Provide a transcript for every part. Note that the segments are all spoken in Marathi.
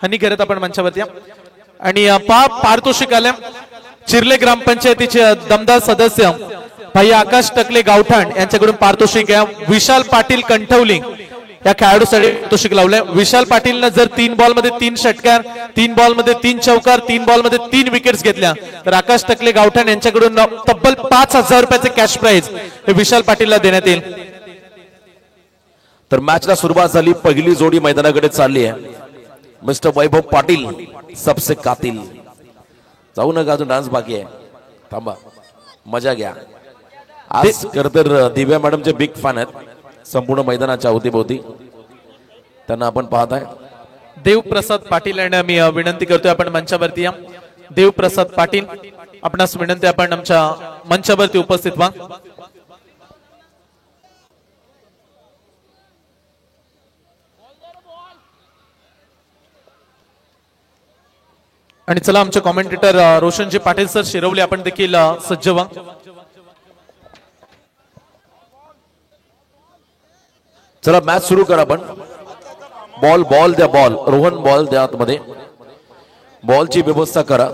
हनी करत आपण मंचावरती आणि पारितोषिक आले चिर्ले ग्रामपंचायतीचे दमदार सदस्य भाई आकाश टकले गावठाण यांच्याकडून पारितोषिक आहे। विशाल पाटील कंठवली या खेळाडूसाठी पारितोषिक लावलंय। विशाल पाटीलने जर 3 बॉल मध्ये 3 षटकार, 3 बॉल मध्ये 3 चौकार, 3 बॉल मध्ये 3 विकेट्स घेतल्या तर आकाश टकले गावठाण यांच्याकडून तब्बल 5000 रुपयाचे कॅश प्राइज हे विशाल पाटीलला देण्यात येईल। तर मॅचला सुरुवात झाली, पहिली जोडी मैदानाकडे चालली आहे। मिस्टर वैभव पाटील सबसे कातिल, जाऊ नका अजून डान्स बाकी आहे, थांबा मजा घ्या। आज खरतर दिव्या मॅडमचे बिग फॅन आहेत संपूर्ण मैदानाच्या अवतीभोवती, त्यांना आपण पाहताय। देवप्रसाद पाटील यांना मी विनंती करतोय आपण मंचावरती या। देवप्रसाद पाटील आपणास विनंती आपण आमच्या मंचावरती उपस्थित व्हा। आणि चला आमचे कॉमेंटेटर रोशनजी पाटील सर शिरवले आपण देखील सज्ज व्हा। चला मॅच सुरू करा आपण। बॉल द्या, बॉल रोहन बॉल द्या आतमध्ये, बॉलची व्यवस्था करा।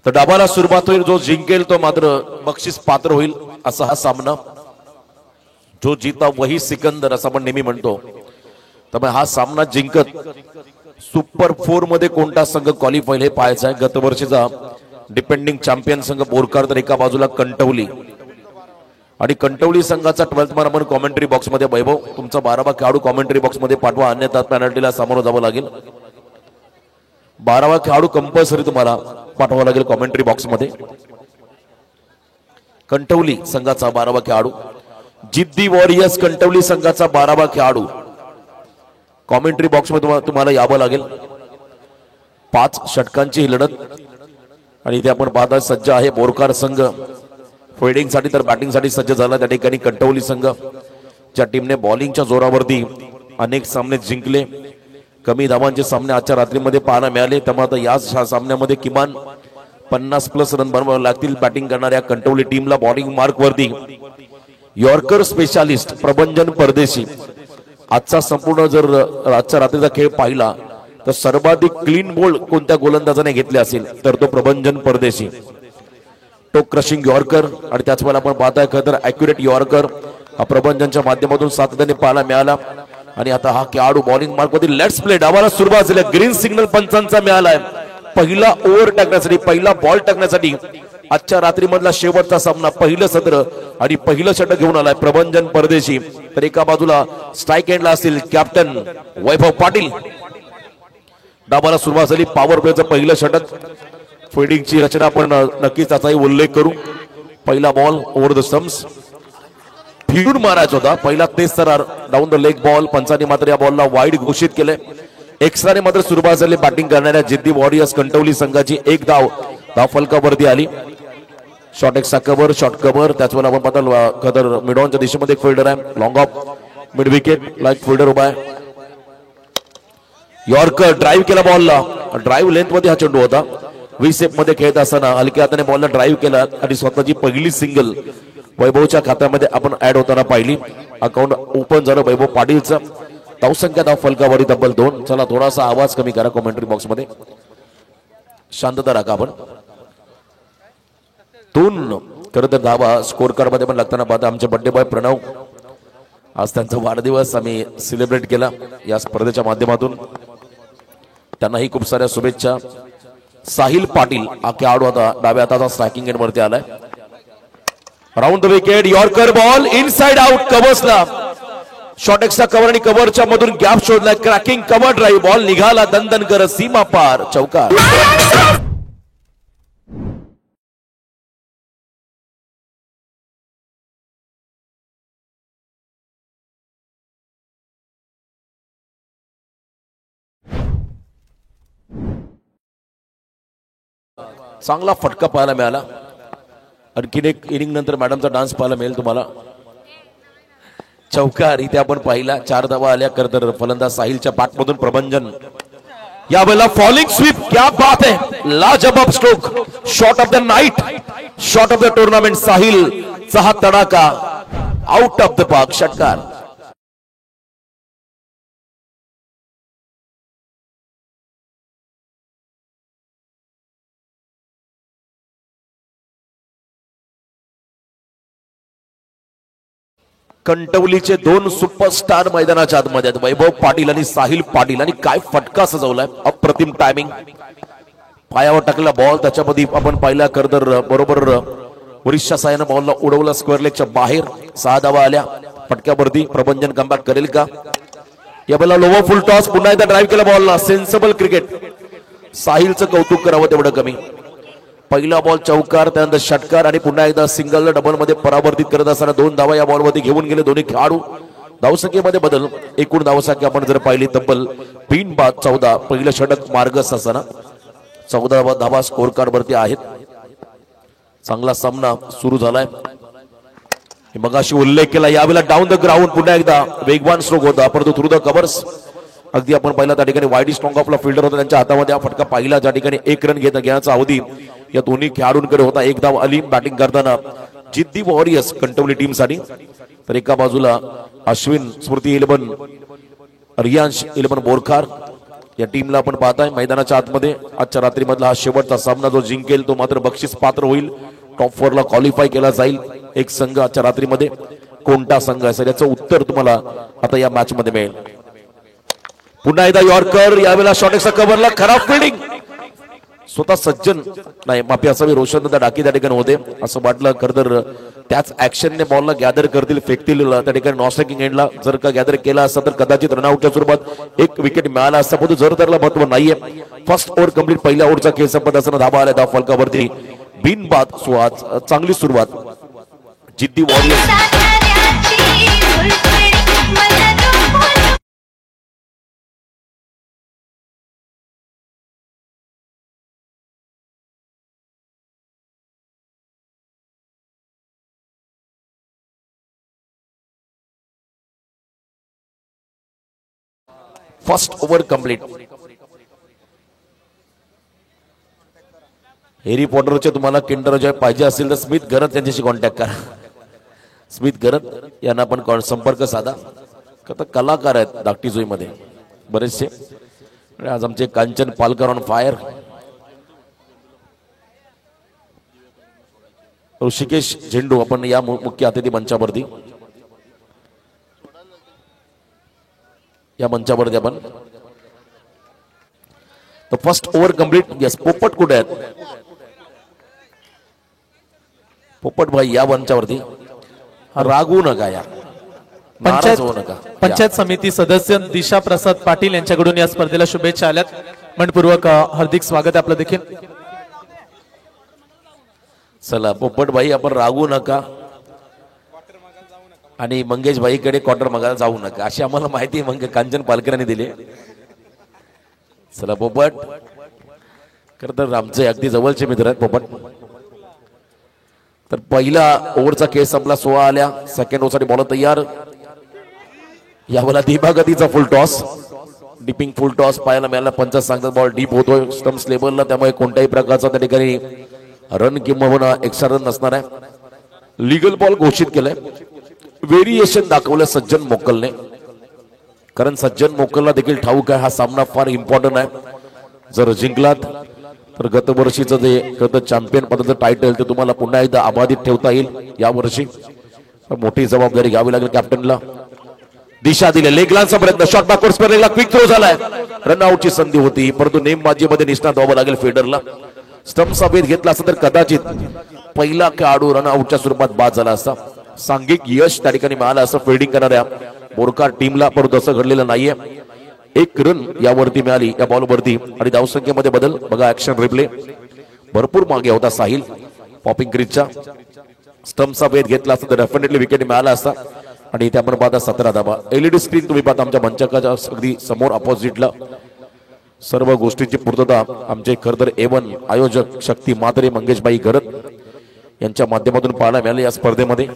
तर डाबाला सुरुवात होईल, जो जिंकेल तो मात्र बक्षीस पात्र होईल असा हा सामना। जो जीता वही सिकंदर असं आपण नेहमी म्हणतो, त्यामुळे हा सामना जिंकत सुपर 4 मध्ये कोणता संघ क्वालिफाय हे पाहायचं आहे। गत वर्षीचा डिपेंडिंग चॅम्पियन संघ बोरकार तर एका बाजूला कंटवली, आणि कंटवली संघाचा 12th मॅन आपण कॉमेंट्री बॉक्स मध्ये वैभव तुमचा 12वा खेळाडू कॉमेंट्री बॉक्स मध्ये पाठवा, अन्यथा पेनल्टीला सामोरं जावं लागेल। 12वा खेळाडू कंपल्सरी तुम्हाला पाठवावा लागेल कॉमेंट्री बॉक्स मध्ये। कंटवली संघाचा 12वा खेळाडू, जिद्दी वॉरियर्स कंटवली संघाचा 12वा खेळाडू कॉमेंट्री बॉक्स मध्ये तुम्हाला यावं लागेल। 5 षटकांची ही लढत, आणि इथे आपण पाहता सज्ज आहे बोरकार संघ फिल्डिंग साठी तर बॅटिंग साठी सज्ज झाला। त्या ठिकाणी कंटवली संघ ज्या टीमने बॉलिंगच्या जोरावरती अनेक सामने जिंकले, कमी धावांचे सामने आजच्या रात्रीमध्ये पाहायला मिळाले, त्यामुळे आता या सामन्यामध्ये किमान 50+ रन बनवावे लागतील बॅटिंग करणाऱ्या कंटवली टीमला। बॉलिंग मार्क वरती यॉर्कर स्पेशालिस्ट प्रबंजन परदेशी, आजचा संपूर्ण जर आजच्या रात्रीचा खेळ पाहिला तर सर्वाधिक क्लीन बोल्ड कोणत्या गोलंदाजाने घेतले असेल तर तो प्रबंजन परदेशी। टोक क्रशिंग यॉर्कर, आणि त्याच वेळेला आपण पाहताय खरं तर ॲक्युरेट यॉर्कर हा प्रबंजनच्या माध्यमातून सातत्याने पाहायला मिळाला। आणि आता हा खेळाडू बॉलिंग मार्क मध्ये लेट्स प्ले डावाला सुरुवात झाली, ग्रीन सिग्नल पंचांचा मिळालाय। पहिला ओव्हर टाकण्यासाठी, पहिला बॉल टाकण्यासाठी आजच्या रात्री मधला शेवटचा सामना, पहिलं सत्र आणि पहिलं षटक घेऊन आलाय प्रबंजन परदेशी। तर एका बाजूला स्ट्राईक एंडला असतील कॅप्टन वैभव पाटील। डाबाला सुरुवात झाली, पॉवर प्लेचं पहिलं षटक, फिल्डिंगची रचना आपण नक्कीच त्याचाही उल्लेख करू। पहिला बॉल ओव्हर द स्टम्प्स, फिरून मारायचा होता पहिला तेज तरार डाऊन द लेग बॉल, पंचांनी मात्र या बॉलला वाईड घोषित केले। एक्स्ट्राने मात्र सुरुवात झाली बॅटिंग करणाऱ्या जिद्दी वॉरियर्स कंटवली संघाची। एक धाव फलकावरती आली, short extra cover, short cover. त्याच वेळेला आपण पाहता खदर मिडॉनच्या दिशेमध्ये एक फिल्डर आहे, long of mid wicket like fielder उभा आहे। यॉर्कर ड्राईव्ह केला बॉलला, ड्राईव्ह लेंथ मध्ये हा चेंडू होता। व्हीसेप मध्ये खेळत असताना हलक्या हाताने बॉलला ड्राईव्ह केला आणि स्वतःची पहिली सिंगल वैभवच्या खात्यामध्ये आपण ऍड होताना पाहिली। अकाउंट ओपन झालं वैभव पाटीलचं। धावसंख्या धाव फलकावरी तब्बल 2। चला थोडासा आवाज कमी करा कॉमेंट्री बॉक्स मध्ये, शांतता राखा आपण। 2 खरं तर धावा स्कोर कार्ड मध्ये पण लागताना पाहता आमचे बड्डे बॉय प्रणव, आज त्यांचा वाढदिवस आम्ही सेलिब्रेट केला या स्पर्धेच्या माध्यमातून, त्यांनाही खूप साऱ्या शुभेच्छा। साहिल पाटील हा खेळाडू आता डाव्या हाताचा स्ट्रायकिंग एंड वरती आलाय। Round the wicket, yorker ball inside out कव्हर्सला, शॉर्ट एक्स्ट्रा कव्हर आणि कव्हरच्या मधून गॅप शोधलाय, क्रॅकिंग कव्हर ड्राईव्ह, बॉल निघाला दणदण करत सीमा पार, चौकार। चांगला फटका पाहायला मिळाला। आणखीन एक इनिंग नंतर मॅडमचा डान्स पाहायला मिळेल तुम्हाला। चौकार इथे आपण पाहिला, 4 धावा आल्या। खरं तर फलंदाज साहिलच्या बॅटमधून प्रबंजन यावेळेला फॉलिंग स्वीप, क्या बात है, लाजवाब stroke, shot of the night, shot of the tournament, Sahil चा हा तडाखा, आउट ऑफ द पार्क, षटकार. कंटवलीचे दोन सुपरस्टार मैदानाच्या आतमध्ये आहेत, वैभव पाटील आणि साहिल पाटील, आणि काय फटका सजवलाय, अप्रतिम टायमिंग, पायावर टाकलेला बॉल, त्याच्यामध्ये आपण पाहिला करदर बरोबर वरिष्ठा सायानं बॉलला उडवला स्क्वेअर लेगच्या बाहेर, 6 धावा आल्या. फटक्यावरती प्रबंधन कमबॅक करेल का? यावेळेला लोवर फुल टॉस, पुन्हा एकदा ड्राईव्ह केला बॉलला, सेन्सेबल क्रिकेट. साहिलचं कौतुक करावं तेवढं कमी. पहिला बॉल चौकार, त्यानंतर षटकार, आणि पुन्हा एकदा सिंगल डबल मध्ये परावर्तित करत असताना 2 धावा या बॉलवरती घेऊन गेले दोन्ही खेळाडू. धावसंख्येमध्ये बदल, एकूण धावसंख्या आपण जर पाहिली तब्बल 3 बाद 14. पहिलं षटक मार्गस असताना 14 धावा स्कोर कार्ड वरती आहेत. चांगला सामना सुरू झालाय. मगाशी उल्लेख केला, यावेळेला डाऊन द ग्राउंड पुन्हा एकदा वेगवान स्ट्रोक होता, परंतु थ्रू द कव्हर्स. अगदी आपण पाहिला त्या ठिकाणी वाईड स्ट्रॉंग ऑफला फिल्डर होता, त्यांच्या हातामध्ये हा फटका पाहिला. ज्या ठिकाणी 1 रन घेण्याचा अवधी या दोन्ही खेळाडूंकडे होता. 1 धाव आली बॅटिंग करताना जिद्दी वॉरियर्स कंटवली टीम साठी. तर एका बाजूला अश्विन स्मृती 11, रियांश 11 बोरखार या टीमला आपण पाहताय मैदानाच्या आतमध्ये. आजच्या रात्रीमधला हा शेवटचा सामना, जो जिंकेल तो मात्र बक्षीस पात्र होईल, टॉप 4 ला क्वालिफाय केला जाईल. एक संघ आजच्या रात्रीमध्ये कोणता संघ असेल याचं उत्तर तुम्हाला आता या मॅच मध्ये मिळेल. पुन्हा एकदा यॉर्कर, यावेळेला शॉर्टेक्सचा कव्हरला, खराब फिल्डिंग, स्वतः सज्जन नाही माफी असावी, रोशन डाकी त्या ठिकाणी होते असं वाटलं. खरं त्याच ऍक्शनने बॉलला गॅदर करतील, फेकतील त्या ठिकाणी नॉस्ट्रायकिंग एंडला. जर का गॅदर केला असता तर कदाचित रनआउटच्या स्वरूपात 1 विकेट मिळाला असता, परंतु जर त्याला महत्व नाहीये. फर्स्ट ओव्हर कंप्लीट, पहिल्या ओव्हरचा खेळ संपत असताना धाबा आल्या धाव फलकावरती, बिनबाद सुरुवात, चांगली सुरुवात जिद्दी वॉरियर्स. First over complete. हेरी पॉटरचे तुम्हाला किंडर जॉय पाहिजे असेल तर स्मिथ गरत यांच्याशी कॉन्टॅक्ट करा. स्मिथ गरत यांना आपण संपर्क साधा. कलाकार आहेत धाकटीजोई मध्ये बरेचसे. आज आमचे कांचन पालकर ऑन फायर, ऋषिकेश झेंडू आपण या मुख्य अतिथी मंचावरती, या मंचावरती आपण. तर फर्स्ट ओव्हर कंप्लीट. यस, पोपट कुठे आहेत? पोपट भाई या मंचावरती. रागू नका यार, नाराज होऊ नका. पंचायत समिती सदस्य दिशा प्रसाद पाटील यांच्याकडून या स्पर्धेला शुभेच्छा आल्यात. मनपूर्वक हार्दिक स्वागत आहे आपलं देखील. चला पोपट भाई, आपण रागू नका आणि मंगेश भाईकडे क्वार्टर मागायला जाऊ नका, अशी आम्हाला माहिती मग कांचन पालकरांनी दिली. चला पोपट, खरं तर आमचे अगदी जवळचे मित्र आहेत पोपट. तर पहिला ओव्हरचा खेळ संपला, 16 आल्या. सेकंड ओव्हरसाठी बॉल तयार. यावेळेला धीबागतीचा full toss, dipping full toss पाहायला मिळाला. पंच सांगतात बॉल डीप होतोय स्टम्प्स लेवलला, त्यामुळे कोणत्याही प्रकारचा त्या ठिकाणी रन किंवा एक्स्ट्रा रन नसणार आहे. लीगल बॉल घोषित केलंय. व्हेरिएशन दाखवलं सज्जन मोकलने, कारण सज्जन मोकलला देखील ठाऊक आहे हा सामना फार इम्पॉर्टंट आहे. जर जिंकलात तर गत वर्षीचं जे चॅम्पियन पदाचं टायटल ते तुम्हाला पुन्हा एकदा अबाधित ठेवता येईल. या वर्षी मोठी जबाबदारी घ्यावी लागेल कॅप्टनला. दिशा दिली, लेग लाईनचा प्रयत्न, शॉट बॅकवर्ड स्पेअरला क्विक थ्रो झालाय. रनआउटची संधी होती, परंतु नेमबाजीमध्ये निष्णात व्हावं लागेल फिल्डरला. स्टम्पचा भेद घेतला असता तर कदाचित पहिला खेळाडू रनआउटच्या स्वरूपात बाद झाला असता. सांघिक यश त्या ठिकाणी मिळालं असं फिल्डिंग करणाऱ्या बोरकार टीमला, परंतु असं घडलेलं नाहीये. 1 रन यावरती मिळाली या बॉलवरती. आणि धावसंख्येमध्ये बदल बघा, ऍक्शन रिप्ले. भरपूर मागे होता साहिल पॉपिंग क्रीजच्या. स्टम्पचा भेद घेतला असता तर डेफिनेटली विकेट मिळाला असता. आणि इथे आपण पाहता 17 धाबा. एलईडी स्क्रीन तुम्ही पाहता आमच्या मंचाच्या अगदी समोर अपोजिटला. सर्व गोष्टींची पूर्तता आमचे खरतर A1 आयोजक शक्ती मात्रे मंगेशबाई घरत यांच्या माध्यमातून पाहायला मिळाले या स्पर्धेमध्ये.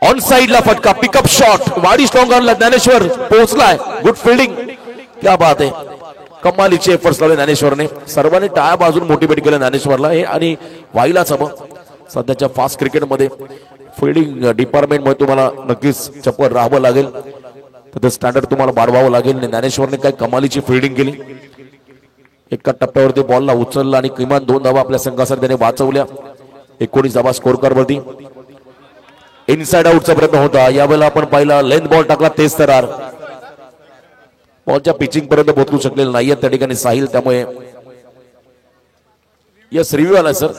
ऑन साइडला फटका, पिकअप शॉट, वाडी स्ट्रॉंग ऑनला ज्ञानेश्वर पोहोचलाय. गुड फिल्डिंग, क्या बात आहे. कमालीचे एफर्ट्स लावले ज्ञानेश्वरने. सर्वांनी टाळ्या बाजून मोटिवेट केलं ज्ञानेश्वरला हे आणि व्हायलाच हवं. सध्याच्या फास्ट क्रिकेटमध्ये फिल्डिंग डिपार्टमेंटमध्ये तुम्हाला नक्कीच चप्पल राहावं लागेल. तर स्टँडर्ड तुम्हाला वाढवावं लागेल. ज्ञानेश्वरने काय कमालीची फिल्डिंग केली. एका टप्प्यावरती बॉलला उचलला आणि किमान 2 धावा आपल्या संघासाठी त्याने वाचवल्या. 19 धावा स्कोर कार्डवरती. इनसाइड आउटचा प्रयत्न होता. यावेळेला आपण पाहिला लेंथ बॉल टाकला तेज तरार. बॉलच्या पिचिंग पर्यंत पोहोचू शकलेलं नाहीये त्या ठिकाणी साहिल. त्यामुळे यस रिव्ह्यू आला सर.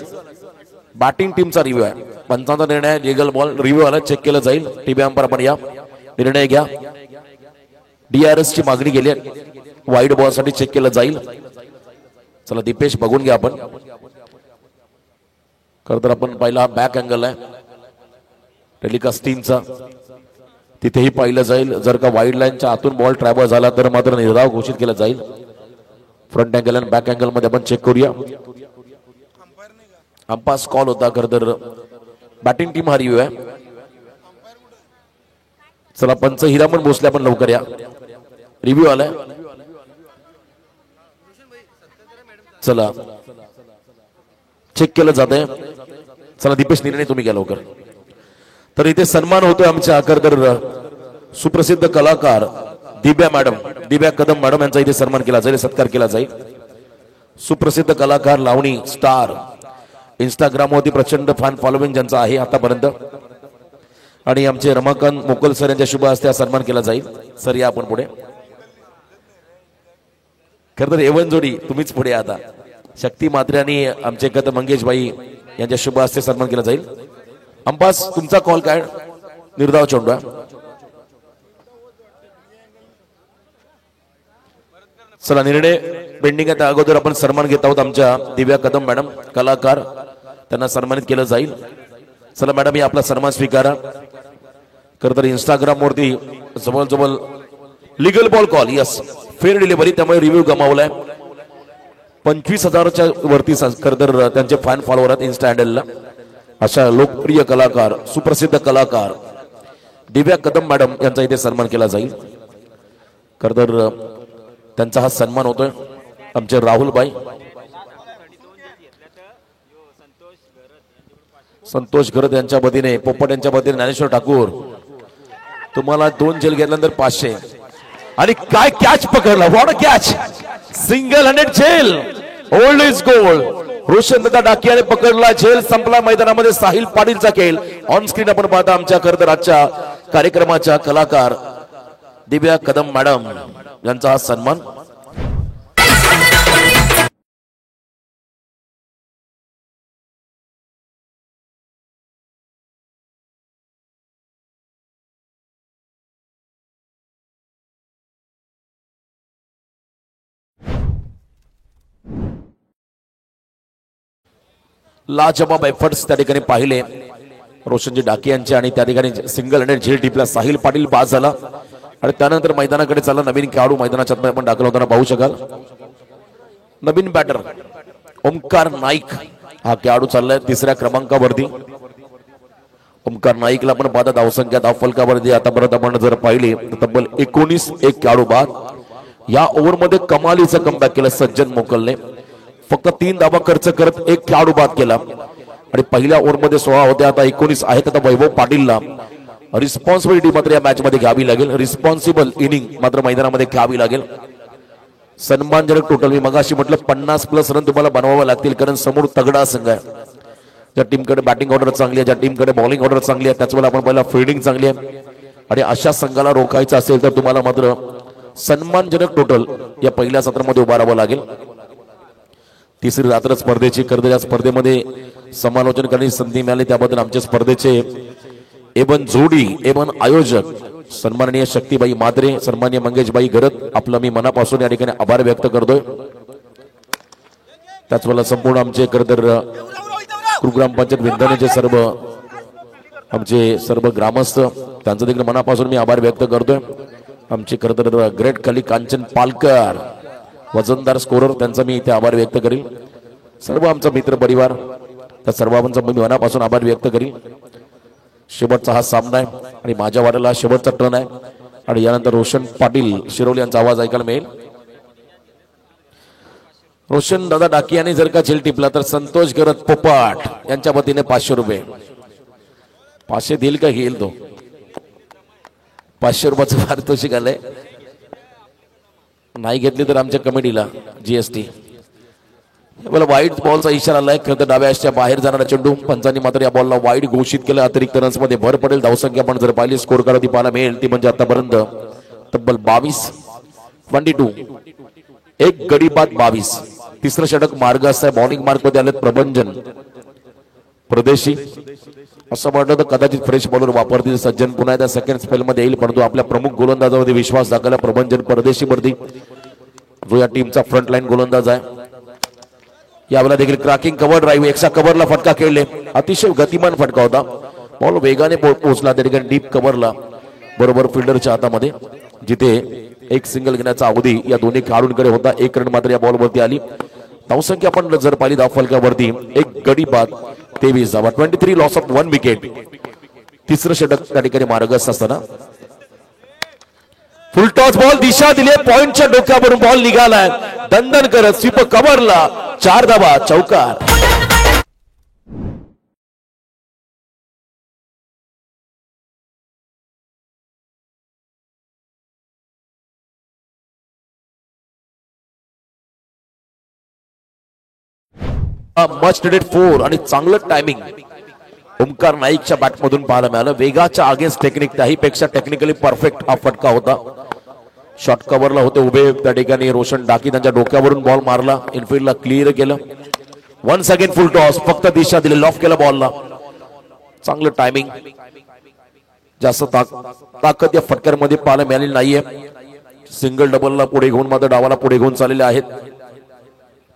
बॅटिंग टीमचा रिव्ह्यू आहे. पंचांचा निर्णय लीगल बॉल रिव्ह्यू आला चेक केलं जाईल. टीबी अंपायर आपण या निर्णय घ्या. DRS ची मागणी केली आहे. वाईड बॉल साठी चेक केलं जाईल. चला दीपेश बघून घ्या आपण. खरं तर आपण पाहिला बॅक अँगल आहे टेलिकास्टिंगचा. तिथेही पाहिलं जाईल. जर का वाईड लाईनच्या आतून बॉल ट्रॅव्हल झाला तर मात्र निर्धाव घोषित केला जाईल. फ्रंट अँगल आणि बॅक अँगल मध्ये आपण चेक करूया. अंपास कॉल होता. खरं तर बॅटिंग टीम हा रिव्ह्यू आहे. चला पंच हिरामन भोसले आपण लवकर या. रिव्ह्यू आलाय. चला चेक केलं जात आहे. चला दीपेश निर्णय तुम्ही घ्या लवकर. तर इथे सन्मान होतोय आमच्या खरं तर सुप्रसिद्ध कलाकार दिव्या मॅडम, दिव्या कदम मॅडम यांचा इथे सन्मान केला जाईल, सत्कार केला जाईल. सुप्रसिद्ध कलाकार लावणी स्टार, इंस्टाग्रामवरती प्रचंड फॅन फॉलोइंग ज्यांचा आहे आतापर्यंत. आणि आमचे रमाकांत मोकल सर यांच्या शुभ हस्ते सन्मान केला जाईल. सर या आपण पुढे. खरं तर एवन जोडी तुम्हीच पुढे आता. शक्ती मात्रे आणि आमचे कथ मंगेशबाई यांच्या शुभ हस्ते सन्मान केला जाईल. अंपास तुमचा कॉल काय? निर्धाव चोंडा. चला निर्णय पेंडिंग आहे. त्या अगोदर आपण सन्मान घेत आहोत आमच्या दिव्या कदम मॅडम कलाकार, त्यांना सन्मानित केलं जाईल. चला मॅडम ही आपला सन्मान स्वीकारा. खरं तर इंस्टाग्राम वरती जवळजवळ legal ball call yes fair delivery त्यामुळे रिव्ह्यू गमावलाय. 25,000च्या वरती खरं तर त्यांचे फॅन फॉलोअर आहेत इन्स्टा हँडलला. अशा लोकप्रिय कलाकार सुप्रसिद्ध कलाकार दिव्या कदम मॅडम यांचा इथे सन्मान केला जाईल. खरं तर त्यांचा हा सन्मान होतोय आमचे राहुलबाई, संतोष घरत यांच्या वतीने, पोपट यांच्या वतीने ज्ञानेश्वर ठाकूर. तुम्हाला 2 जेल घेतल्यानंतर 500. आणि काय कॅच पकडला. What a catch. Single handed झेल. Old is gold. रोशन दादा डाकियाने पकडला. झेल संपला मैदानामध्ये. साहिल पाटीलचा खेळ ऑन स्क्रीन आपण पाहता आमच्या खरं तर आजच्या कार्यक्रमाच्या कलाकार दिव्या कदम मॅडम यांचा हा सन्मान. लाजवाब एफर्ट्स त्या ठिकाणी पाहिले रोशनजी डाके यांचे. आणि त्या ठिकाणी सिंगल हँडेड झेल टिपला. साहिल पाटील बाद झाला आणि त्यानंतर मैदानाकडे चालला नवीन खेळाडू मैदानाच्या आपण दाखल होताना पाहू शकाल. नवीन बॅटर ओमकार नाईक हा खेळाडू चाललाय 3ऱ्या क्रमांकावरती. ओमकार नाईकला आपण पाहता धावसंख्या धावफलकावरती आतापर्यंत आपण जर पाहिली तर तब्बल 19 एक खेळाडू बाद. या ओव्हरमध्ये कमालीचा कमबॅक केला सज्जन मोकलने. फक्त 3 धावा खर्च करत एक खेळाडू बाद केला. आणि पहिल्या ओव्हरमध्ये 16 होते, आता 19 आहेत. आता वैभव पाटीलला रिस्पॉन्सिबिलिटी मात्र या मॅच मध्ये घ्यावी लागेल. रिस्पॉन्सिबल इनिंग मात्र मैदानामध्ये घ्यावी लागेल. सन्मानजनक टोटल मी मगाशी म्हटलं 50+ रन तुम्हाला बनवावे लागतील, कारण समोर तगडा संघ आहे. ज्या टीमकडे बॅटिंग ऑर्डर चांगली आहे, ज्या टीमकडे बॉलिंग ऑर्डर चांगली आहे, त्याचवेळेला आपण पहिला फिल्डिंग चांगली आहे. आणि अशा संघाला रोखायचं असेल तर तुम्हाला मात्र सन्मानजनक टोटल या पहिल्या सत्रामध्ये उभारावं लागेल. 3री रात्र स्पर्धेची करते. या स्पर्धेमध्ये समालोचन करण्याची संधी मिळाली त्याबद्दल आमच्या स्पर्धेचे एवन जोडी एवन आयोजक सन्माननीय शक्तीबाई मात्रे, सन्माननीय मंगेशबाई घरत आपलं मी मनापासून या ठिकाणी आभार व्यक्त करतोय. त्याचवेळेला संपूर्ण आमचे खरतर ग्रामपंचायत विंधनेचे सर्व आमचे सर्व ग्रामस्थ त्यांचं देखील मनापासून मी आभार व्यक्त करतोय. आमचे खरतर ग्रेट कली कांचन पालकर वजनदार स्कोरर त्यांचा मी इथे आभार व्यक्त करीन. सर्व आमचा मित्र परिवार त्या सर्वांचा मी मनापासून आभार व्यक्त करीन. शेवटचा हा सामना आहे आणि माझ्या वाट्याला शेवटचा टर्न आहे. आणि यानंतर रोशन पाटील शिरोली यांचा आवाज ऐकायला मिळेल. रोशन दादा डाकी यांनी जर का झेल टिपला तर संतोष गरत पोपाट यांच्या वतीने 500 रुपये. 500 देईल का घेईल तो? 500 रुपयाचं पारितोषिक आलंय. नाही घेतली तर आमच्या कमिटीला जीएसटी. मला वाईट बॉलचा इशारा आलाय. खरं तर डाव्या अशा बाहेर जाणारा चेंडू पंचांनी मात्र या बॉलला वाईट घोषित केलं. अतिरिक्त रन्स मध्ये भर पडेल. धावसंख्या आपण जर पाहिली स्कोर कार्ड ती पाहायला मिळेल ती म्हणजे आतापर्यंत तब्बल 22 एक गडी बाद 22. तिसरं षटक मार्ग असं बॉलिंग मार्ग मध्ये आले प्रबंजन प्रदेशी. असं वाटलं तर कदाचित फ्रेश बॉलर वापरतील सज्जन पुन्हा एकदा सेकंड स्पेल मध्ये येईल, परंतु आपल्या प्रमुख गोलंदाजामध्ये विश्वास दाखवला प्रबंजन परदेशी वरती जो या टीमचा फ्रंट लाईन गोलंदाज आहे. यावेळेला देखील क्रॅकिंग कव्हर ड्राईव्ह एकसा कव्हरला फटका खेळले. अतिशय गतिमान फटका होता. बॉल वेगाने पोहोचला त्या ठिकाणी डीप कव्हरला बरोबर फिल्डरच्या हातामध्ये, जिथे एक सिंगल घेण्याचा अवधी या दोन्ही खेळाडूंकडे होता. 1 रन मात्र या बॉलवरती आली. धावसंख्या आपण जर पाहिली धावफलकावरती एक गडी बाद 23 धावा. 23 लॉस ऑफ 1 विकेट. तिसरं षटक त्या ठिकाणी मार्गस्थ असताना फुल टॉस बॉल दिशा दिली. पॉइंटच्या डोक्यावरून बॉल निघालाय दंदन करत स्वीप कव्हरला 4 धावा चौकार. मच नेडेड 4 आणि चांगलं टायमिंग ओमकार नाईकच्या बॅट मधून पाहायला मिळालं. वेगाच्या अगेन्स्ट टेक्निक त्याहीपेक्षा टेक्निकली परफेक्ट हा फटका होता. शॉर्ट कव्हरला होते उभे त्या ठिकाणी रोशन डाकी त्यांच्या डोक्यावरून बॉल मारला. इनफिल्डला क्लिअर केलं. वन्स अगेन फुल टॉस फक्त दिशा दिली. लॉफ केला बॉलला. चांगलं टायमिंग. जास्त ताकद या फटक्यामध्ये पाहायला मिळाली नाहीये. सिंगल डबलला पुढे घेऊन मात्र डावाला पुढे घेऊन चाललेले आहेत.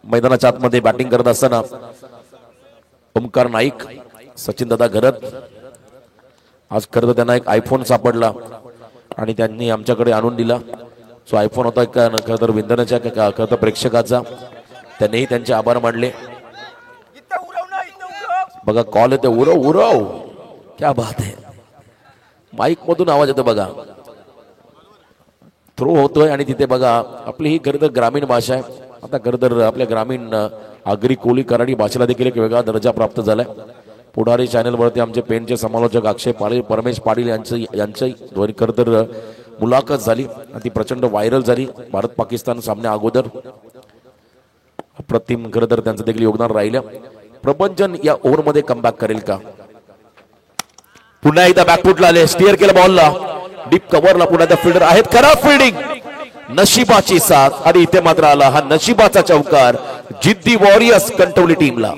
मैदानाच्या आतमध्ये बॅटिंग करत असताना ओमकार नाईक सचिन दादा घरत. आज खरं तर त्यांना एक आयफोन सापडला आणि त्यांनी आमच्याकडे आणून दिला. जो आयफोन होता खरं तर विंधनाच्या खरं तर प्रेक्षकाचा. त्यांनीही त्यांचे आभार मानले. बघा कॉल येते उरव उरव. क्या बात आहे. माईक मधून आवाज येतो बघा. थ्रो होतोय आणि तिथे बघा आपली ही खरं तर ग्रामीण भाषा आहे. आता खरं तर आपल्या ग्रामीण आगरी कोली कराडी भाषेला देखील एक वेगळा दर्जा प्राप्त झालाय. पुढारी चॅनलवरती आमचे पेनचे समालोचक अक्षय पाटील परमेश पाटील यांची खरं तर मुलाखत झाली आणि ती प्रचंड व्हायरल झाली. भारत पाकिस्तान सामन्या अगोदर अप्रतिम खरं तर त्यांचं देखील योगदान राहिलं. प्रबंजन या ओव्हरमध्ये कमबॅक करेल का? पुन्हा एकदा बॅकफुटला आले. स्टिअर केलं बॉलला डीप कव्हरला. पुन्हा एकदा फिल्डर आहेत. खराब फिल्डिंग. नशिबाची साथ आणि इथे मात्र आला हा नशिबाचा चौकार जिद्दी वॉरियर्स कंटवली टीमला.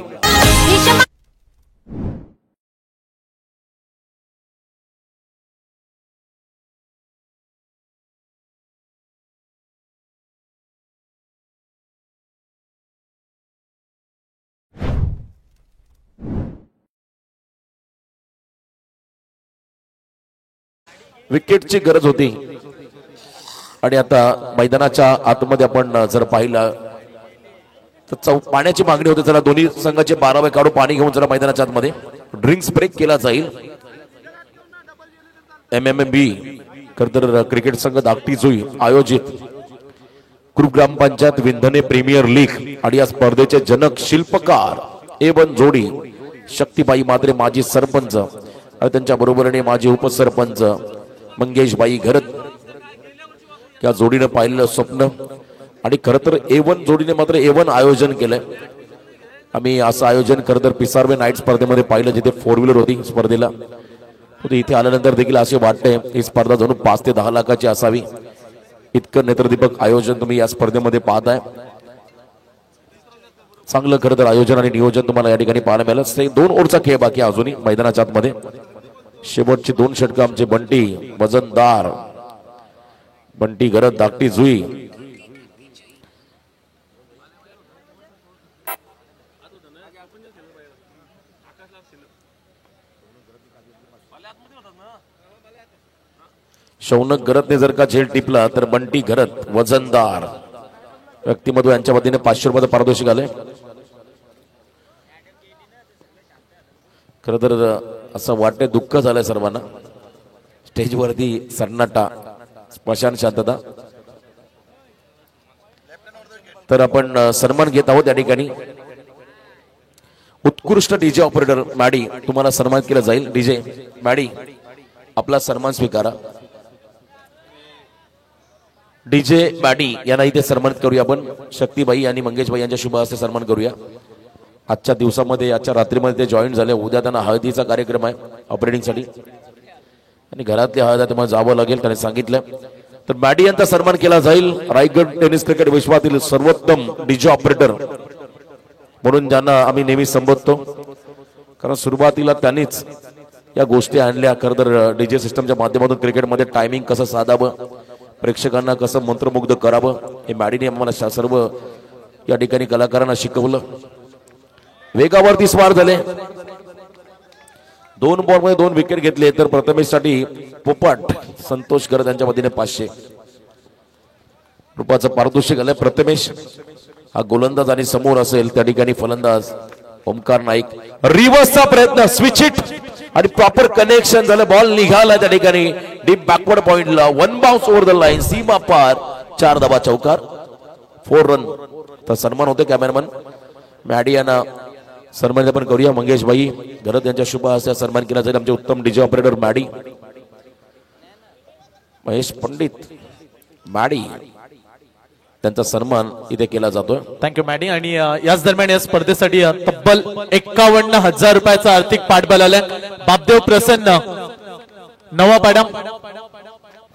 विकेटची गरज होती आणि आता मैदानाच्या आतमध्ये आपण जर पाहिलं तर पाण्याची मागणी होते. जरा दोन्ही संघाचे 12 काढू पाणी घेऊन जरा मैदानाच्या आतमध्ये ड्रिंक्स ब्रेक केला जाईल. MMB खरतर क्रिकेट संघ धाकटी जुई आयोजित कृप ग्रामपंचायत विंधने प्रीमियर लीग आणि या स्पर्धेचे जनक शिल्पकार A1 जोडी शक्तीबाई मात्रे माजी सरपंच आणि त्यांच्या बरोबरीने माजी उपसरपंच मंगेशबाई घरत या जोडीने पाहिलेलं स्वप्न आणि खरं तर A1 जोडीने मात्र A1 आयोजन केलंय. आम्ही असं आयोजन खरं तर पिसारवे नाईट स्पर्धेमध्ये पाहिलं जिथे 4 व्हीलर होती स्पर्धेला. इथे आल्यानंतर देखील असे वाटते ही स्पर्धा जणू 5 ते 10 लाखाची असावी. इतकं नेत्रदीपक आयोजन तुम्ही या स्पर्धेमध्ये पाहताय. चांगलं खरं तर आयोजन आणि नियोजन तुम्हाला या ठिकाणी पाहायला मिळालं. 2 ओव्हरचा खेळ बाकी अजूनही मैदानाच्या आतमध्ये. शेवटची 2 षटकं आमचे बंटी वजनदार बंटी घरत धाकटी जुई शौनक घरतने जर का झेल टिपला तर बंटी घरत वजनदार व्यक्तिमत्व यांच्या वतीने 500 रुपयाचं पारितोषिक आले. खरं तर असं वाटते दुःख झालंय सर्वांना. स्टेजवरती सन्नाटा स्मशान शांतता. तर आपण सन्मान घेत आहोत या ठिकाणी. उत्कृष्ट डीजे ऑपरेटर मॅडी तुम्हाला सन्मान केला जाईल. डीजे मॅडी आपला सन्मान स्वीकारा. डीजे मॅडी यांना इथे सन्मानित करूया आपण. शक्तीबाई आणि मंगेशबाई यांच्या शुभ हस्ते सन्मान करूया. आजच्या दिवसामध्ये आजच्या रात्रीमध्ये ते जॉईन झाले. उद्या त्यांना हळदीचा कार्यक्रम आहे ऑपरेटिंगसाठी आणि घरातली हळद तुम्हाला जावं लागेल त्याने सांगितलं. तर मॅडी यांचा सन्मान केला जाईल. रायगड टेनिस क्रिकेट विश्वातील सर्वोत्तम डीजे ऑपरेटर म्हणून ज्यांना आम्ही नेहमी संबोधतो, कारण सुरुवातीला त्यांनीच या गोष्टी आणल्या. खरं तर डीजे सिस्टमच्या माध्यमातून क्रिकेटमध्ये टायमिंग कसं साधावं, प्रेक्षकांना कसं मंत्रमुग्ध करावं हे मॅडीने आम्हाला सर्व या ठिकाणी कलाकारांना शिकवलं. वेगावरती स्वार झाले. 2 बॉलमध्ये 2 विकेट घेतले. तर प्रथमेशसाठी पोपट संतोष करत यांच्या वतीने 500 रुपयाचं पारितोषिक आलंय. प्रथमेश हा गोलंदाज आणि समोर असेल त्या ठिकाणी फलंदाज ओमकार नाईक. रिव्हर्सचा प्रयत्न, स्विच हिट आणि प्रॉपर कनेक्शन झालं. बॉल निघाला त्या ठिकाणी डीप बॅकवर्ड पॉइंटला. 1 बाउन्स ओव्हर द लाईन, सीमा पार. 4 धावा, चौकार, 4 रन. तर सन्मान होते कॅमेरामन मॅडी यांना सन्मान आपण करूया. मंगेशबाई घरत यांच्या शुभ हस्ते सन्मान केला जाईल. आमचे उत्तम DJ operator Maddy Mahesh Pandit Maddy त्यांचा सन्मान इथे केला जातोय. Thank you Maddy. आणि याच दरम्यान या स्पर्धेसाठी तब्बल 51,000 रुपयाचा आर्थिक पाठबळ आलाय. बापदेव प्रसन्न नवापाडा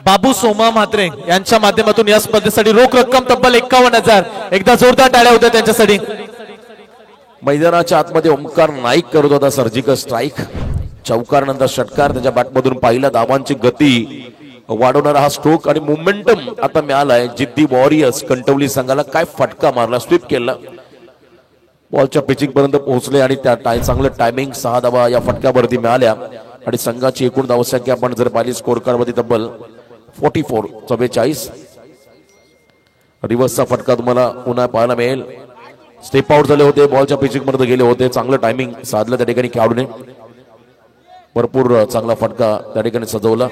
बाबू सोमा म्हात्रे यांच्या माध्यमातून या स्पर्धेसाठी रोख रक्कम तब्बल 51,000. एकदा जोरदार टाळ्या होत्या त्यांच्यासाठी. मैदानाच्या आतमध्ये ओमकार नाईक करत होता सर्जिकल स्ट्राईक. चौकार नंतर षटकार त्याच्या बॅटमधून पाहिला. धावांची गती वाढवणारा हा स्ट्रोक आणि मोमेंटम आता मिळालाय. जिद्दी वॉरियर्स कणटवली संघाला. काय फटका मारला, स्वीप केला, बॉलच्या पिचिंग पर्यंत पोहोचले आणि त्या चांगलं टायमिंग. 6 धावा या फटक्यावरती मिळाल्या आणि संघाची एकूण धावसंख्या आपण जर पाहिली स्कोर कार्ड वरती तब्बल 44. रिव्हर्सचा फटका तुम्हाला पुन्हा पाहायला मिळेल. स्टेप आउट झाले होते, बॉलच्या पिचिंग पर्यंत गेले होते. चांगलं टायमिंग साधलं त्या ठिकाणी खेळाडूने. भरपूर चांगला फटका त्या ठिकाणी सजवला.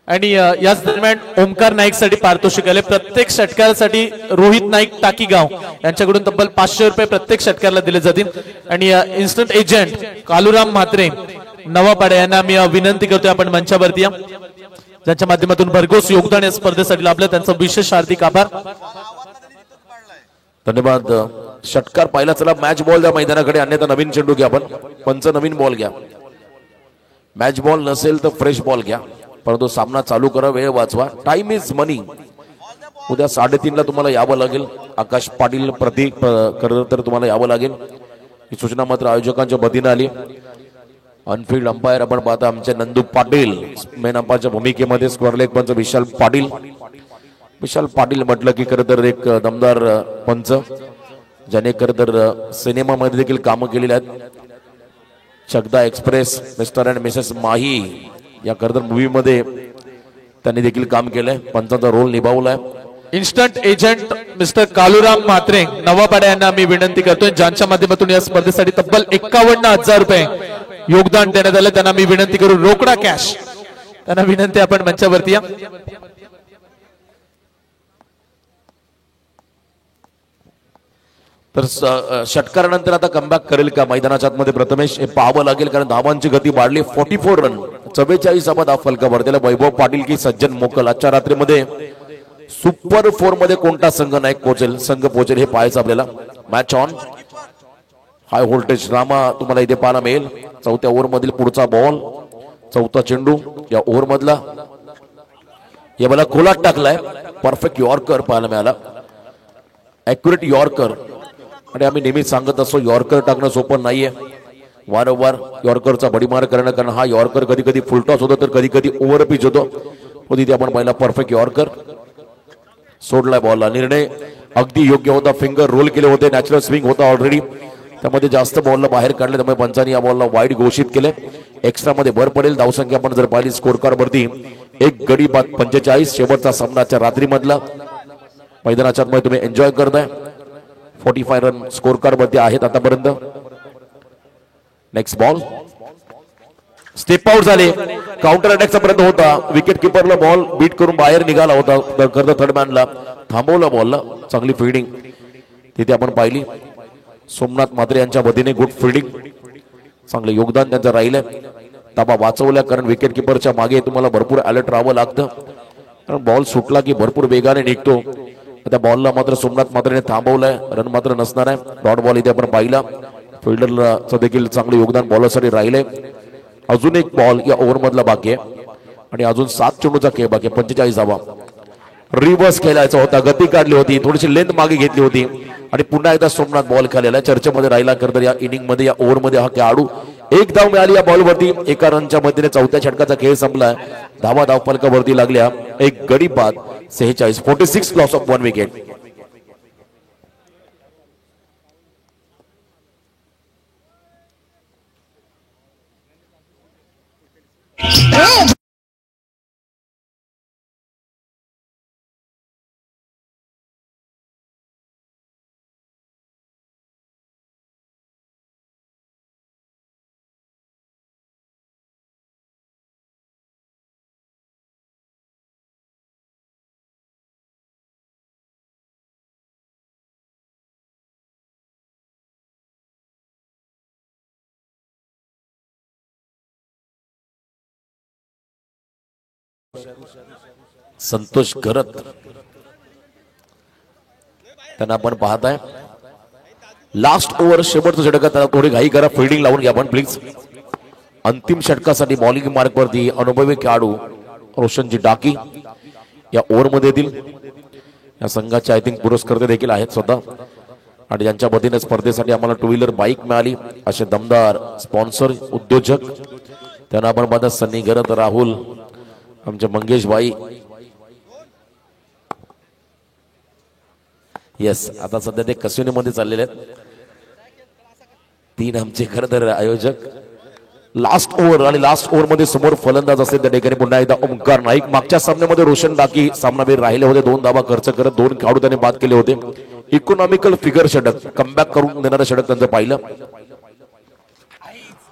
आणि याच दरम्यान ओमकार नाईक साठी पारितोषिक आले. प्रत्येक षटकारासाठी रोहित नाईक टाकीगाव यांच्याकडून तब्बल 500 रुपये प्रत्येक षटकाराला दिले जातील. आणि इन्स्टंट एजंट कालूराम म्हात्रे नवापाडा यांना मी विनंती करतोय आपण मंचावरती या, ज्यांच्या माध्यमातून भरघोस योगदान या स्पर्धेसाठी लाभलं. त्यांचा विशेष हार्दिक आभार, धन्यवाद. षटकार पाहिला. चला मॅच बॉल द्या मैदानाकडे, अन्यथा नवीन चेंडू घ्या. आपण पंच नवीन बॉल घ्या. मॅच बॉल नसेल तर फ्रेश बॉल घ्या, परंतु सामना चालू करा, वेळ वाचवा. टाइम इज मनी. उद्या 3:30 तुम्हाला यावं लागेल. आकाश पाटील प्रतीक तर तुम्हाला यावं लागेल. ही सूचना मात्र आयोजकांच्या वतीने आली. अनफिल्ड अंपायर आपण पाहता आमचे नंदू पाटील. मेन अंपायरच्या भूमिकेमध्ये स्क्वेअर लेग पंच विशाल पाटील. विशाल पाटील म्हटलं की खरं तर एक दमदार पंच, ज्याने खरं तर सिनेमामध्ये देखील कामं केलेली आहेत. Chakda express, mister and missus Mahi या खरं तर मूवी मध्ये त्यांनी देखील काम केलंय. पंचांचा रोल निभावलाय. Instant agent mister Kaluram Mhatre Navapada यांना मी विनंती करतोय, ज्यांच्या माध्यमातून या स्पर्धेसाठी तब्बल 51,000 रुपये योगदान देण्यात आलं. त्यांना मी विनंती करू, रोकडा कॅश त्यांना विनंती, आपण मंचावरती या. तर षटकारानंतर आता कमबॅक करेल का मैदानाच्या आतमध्ये प्रथमेश हे पाहावं लागेल, कारण धावांची गती वाढली. 44 रन, 44 धाव फलकावर. त्याला वैभव पाटील की सज्जन मोकल. आजच्या रात्रीमध्ये सुपर 4 मध्ये कोणता संघ नाही पोहोचेल हे पाहायचं आपल्याला. Match on. High voltage drama तुम्हाला इथे पाहायला मिळेल. 4थ्या ओव्हर मधील पुढचा बॉल, 4था चेंडू या ओव्हर मधला. या मला खोलात टाकलाय. परफेक्ट यॉर्कर पाहायला मिळाला, ऍक्युरेट यॉर्कर. आणि आम्ही नेहमी सांगत असतो यॉर्कर टाकणं सोपं नाहीये. वारंवार यॉर्करचा बडीमार करणं, कारण हा यॉर्कर कधी कधी फुलटॉस होतो तर कधी कधी ओव्हर पिच होतो. तिथे आपण पहिला परफेक्ट यॉर्कर सोडलाय. बॉलला निर्णय अगदी योग्य होता. फिंगर रोल केले होते, नॅचरल स्विंग होता ऑलरेडी, त्यामध्ये जास्त बॉलला बाहेर काढले, त्यामुळे पंचांनी या बॉलला वाईड घोषित केले. एक्स्ट्रा मध्ये भर पडेल. धावसंख्या आपण जर पाहिली स्कोर कार्ड वरती 1 गडी बाद 45. शेवटचा सामनाच्या रात्री मधला मैदानाच्या मध्ये तुम्ही एन्जॉय करताय. 45 रन स्कोर कार्ड मध्ये आहेत आतापर्यंत. नेक्स्ट बॉल स्टेप आउट झाले. काउंटर अटॅकचा प्रयत्न होता. विकेट किपरला बॉल बीट करून बाहेर निघाला होता. करता थर्ड मॅनला थांबवला बॉलला. चांगली फिल्डिंग तिथे आपण पाहिली. सोमनाथ म्हात्रे यांच्या वतीने गुड फिल्डिंग, चांगलं योगदान त्यांचं राहिलं. ताबा वाचवल्या कारण विकेट किपरच्या मागे तुम्हाला भरपूर अलर्ट राहावं लागतं, कारण बॉल सुटला की भरपूर वेगाने निघतो. त्या बॉलला मात्र सोमनाथ म्हात्रेने थांबवलाय. रन मात्र नसणार आहे. डॉट बॉल इथे आपण पाहिला. फिल्डरचं देखील चांगलं योगदान बॉलरसाठी राहिलंय. अजून एक बॉल या ओव्हर मधला बाकी आहे आणि अजून 7 चेंडूचा खेळ बाकी आहे. 45 धावा. रिव्हर्स खेळायचा होता, गती काढली होती, थोडीशी लेंथ मागे घेतली होती आणि पुन्हा एकदा सोमनाथ बॉल खेळलेला चर्चेमध्ये राहिला. तर या इनिंग मध्ये या ओव्हर मध्ये हा खेळाडू एक धाव मिळाली या बॉलवरती. एका रनच्या मदतीने चौथ्या षटकाचा खेळ संपला. धावा धावफलकावरती लागल्या. एक गडी बाद 46. 46 लॉस ऑफ 1 विकेट. संतोष करत त्यांना आपण पाहताय. लास्ट ओव्हर शेवटचं षटक. त्याला थोडी घाई करा, फिल्डिंग लावून घ्या आपण प्लीज. अंतिम षटकासाठी बॉलिंग मार्क वरती अनुभवी खेळाडू रोशनजी डाकी या ओव्हर मध्ये येतील. या संघाचे आय थिंक पुरस्कर्ते देखील आहेत स्वतः आणि ज्यांच्या वतीने स्पर्धेसाठी आम्हाला 2 व्हीलर बाईक मिळाली असे दमदार स्पॉन्सर उद्योजक त्यांना आपण पाहता. सन्नी गरत, राहुल, आमचे मंगेश भाई. येस, आता सध्या ते कसिनो मध्ये चाललेले आहेत. 3 आमचे खरं तर आयोजक. लास्ट ओव्हर आणि लास्ट ओव्हर मध्ये समोर फलंदाज असेल त्या ठिकाणी पुन्हा एकदा ओमकार नाईक. मागच्या सामन्यामध्ये रोशन डाकी सामनावीर राहिले होते. 2 धावा खर्च करत 2 खेळाडू त्याने बाद केले होते. इकॉनॉमिकल फिगर षटक, कमबॅक करून देणारं षटक त्यांचं पाहिलं.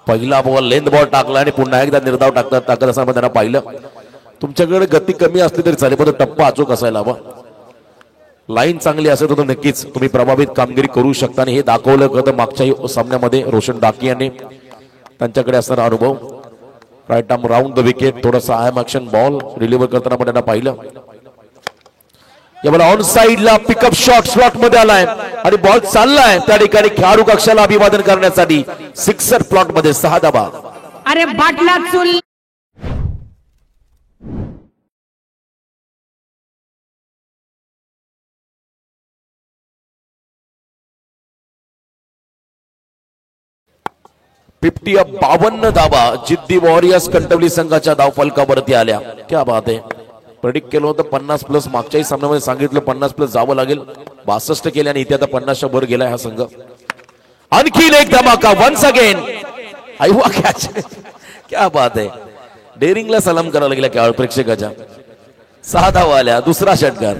पहिला बॉल लेंथ बॉल टाकला आणि पुन्हा एकदा निर्धाव टाकत असताना त्यांना पाहिलं. तुमच्याकडे गती कमी असली तरी चालेल, पण टप्पा अचूक असायला हवा. लाईन चांगली असेल तर नक्कीच तुम्ही प्रभावित कामगिरी करू शकता आणि हे दाखवलं होतं मागच्या सामन्यामध्ये रोशन डाकी यांनी. त्यांच्याकडे असणारा अनुभव. Right arm round the wicket, थोडासा आय ऍक्शन बॉल रिलीव्ह करताना पण त्यांना पाहिलं. या बॉल ऑन साइडला पिकअप शॉट स्लॉट मध्ये आलाय आणि बॉल चाललाय त्या ठिकाणी खेळाडू कक्षाला अभिवादन करण्यासाठी. सिक्सर प्लॉट मध्ये 6 धावा. अरे बाटला चुल. फिफ्टी 52 धावा जिद्दी वॉरियर्स कंटवली संघाच्या धावफलकावरती आल्या. क्या बात आहे. प्रेडिक्ट केलं होतं 50 प्लस. मागच्याही सामन्यामध्ये सांगितलं 50 प्लस जावं लागेल. 62 केले आणि इथे आता 50च्या वर गेलाय हा संघ. आणखीन एक धमाका वन्स अगेन. आयवा कॅच. क्या बात आहे. डेरिंगला सलाम करायला गेला खेळाडू प्रेक्षकाच्या. 6 धावा आल्या. दुसरा षटकार.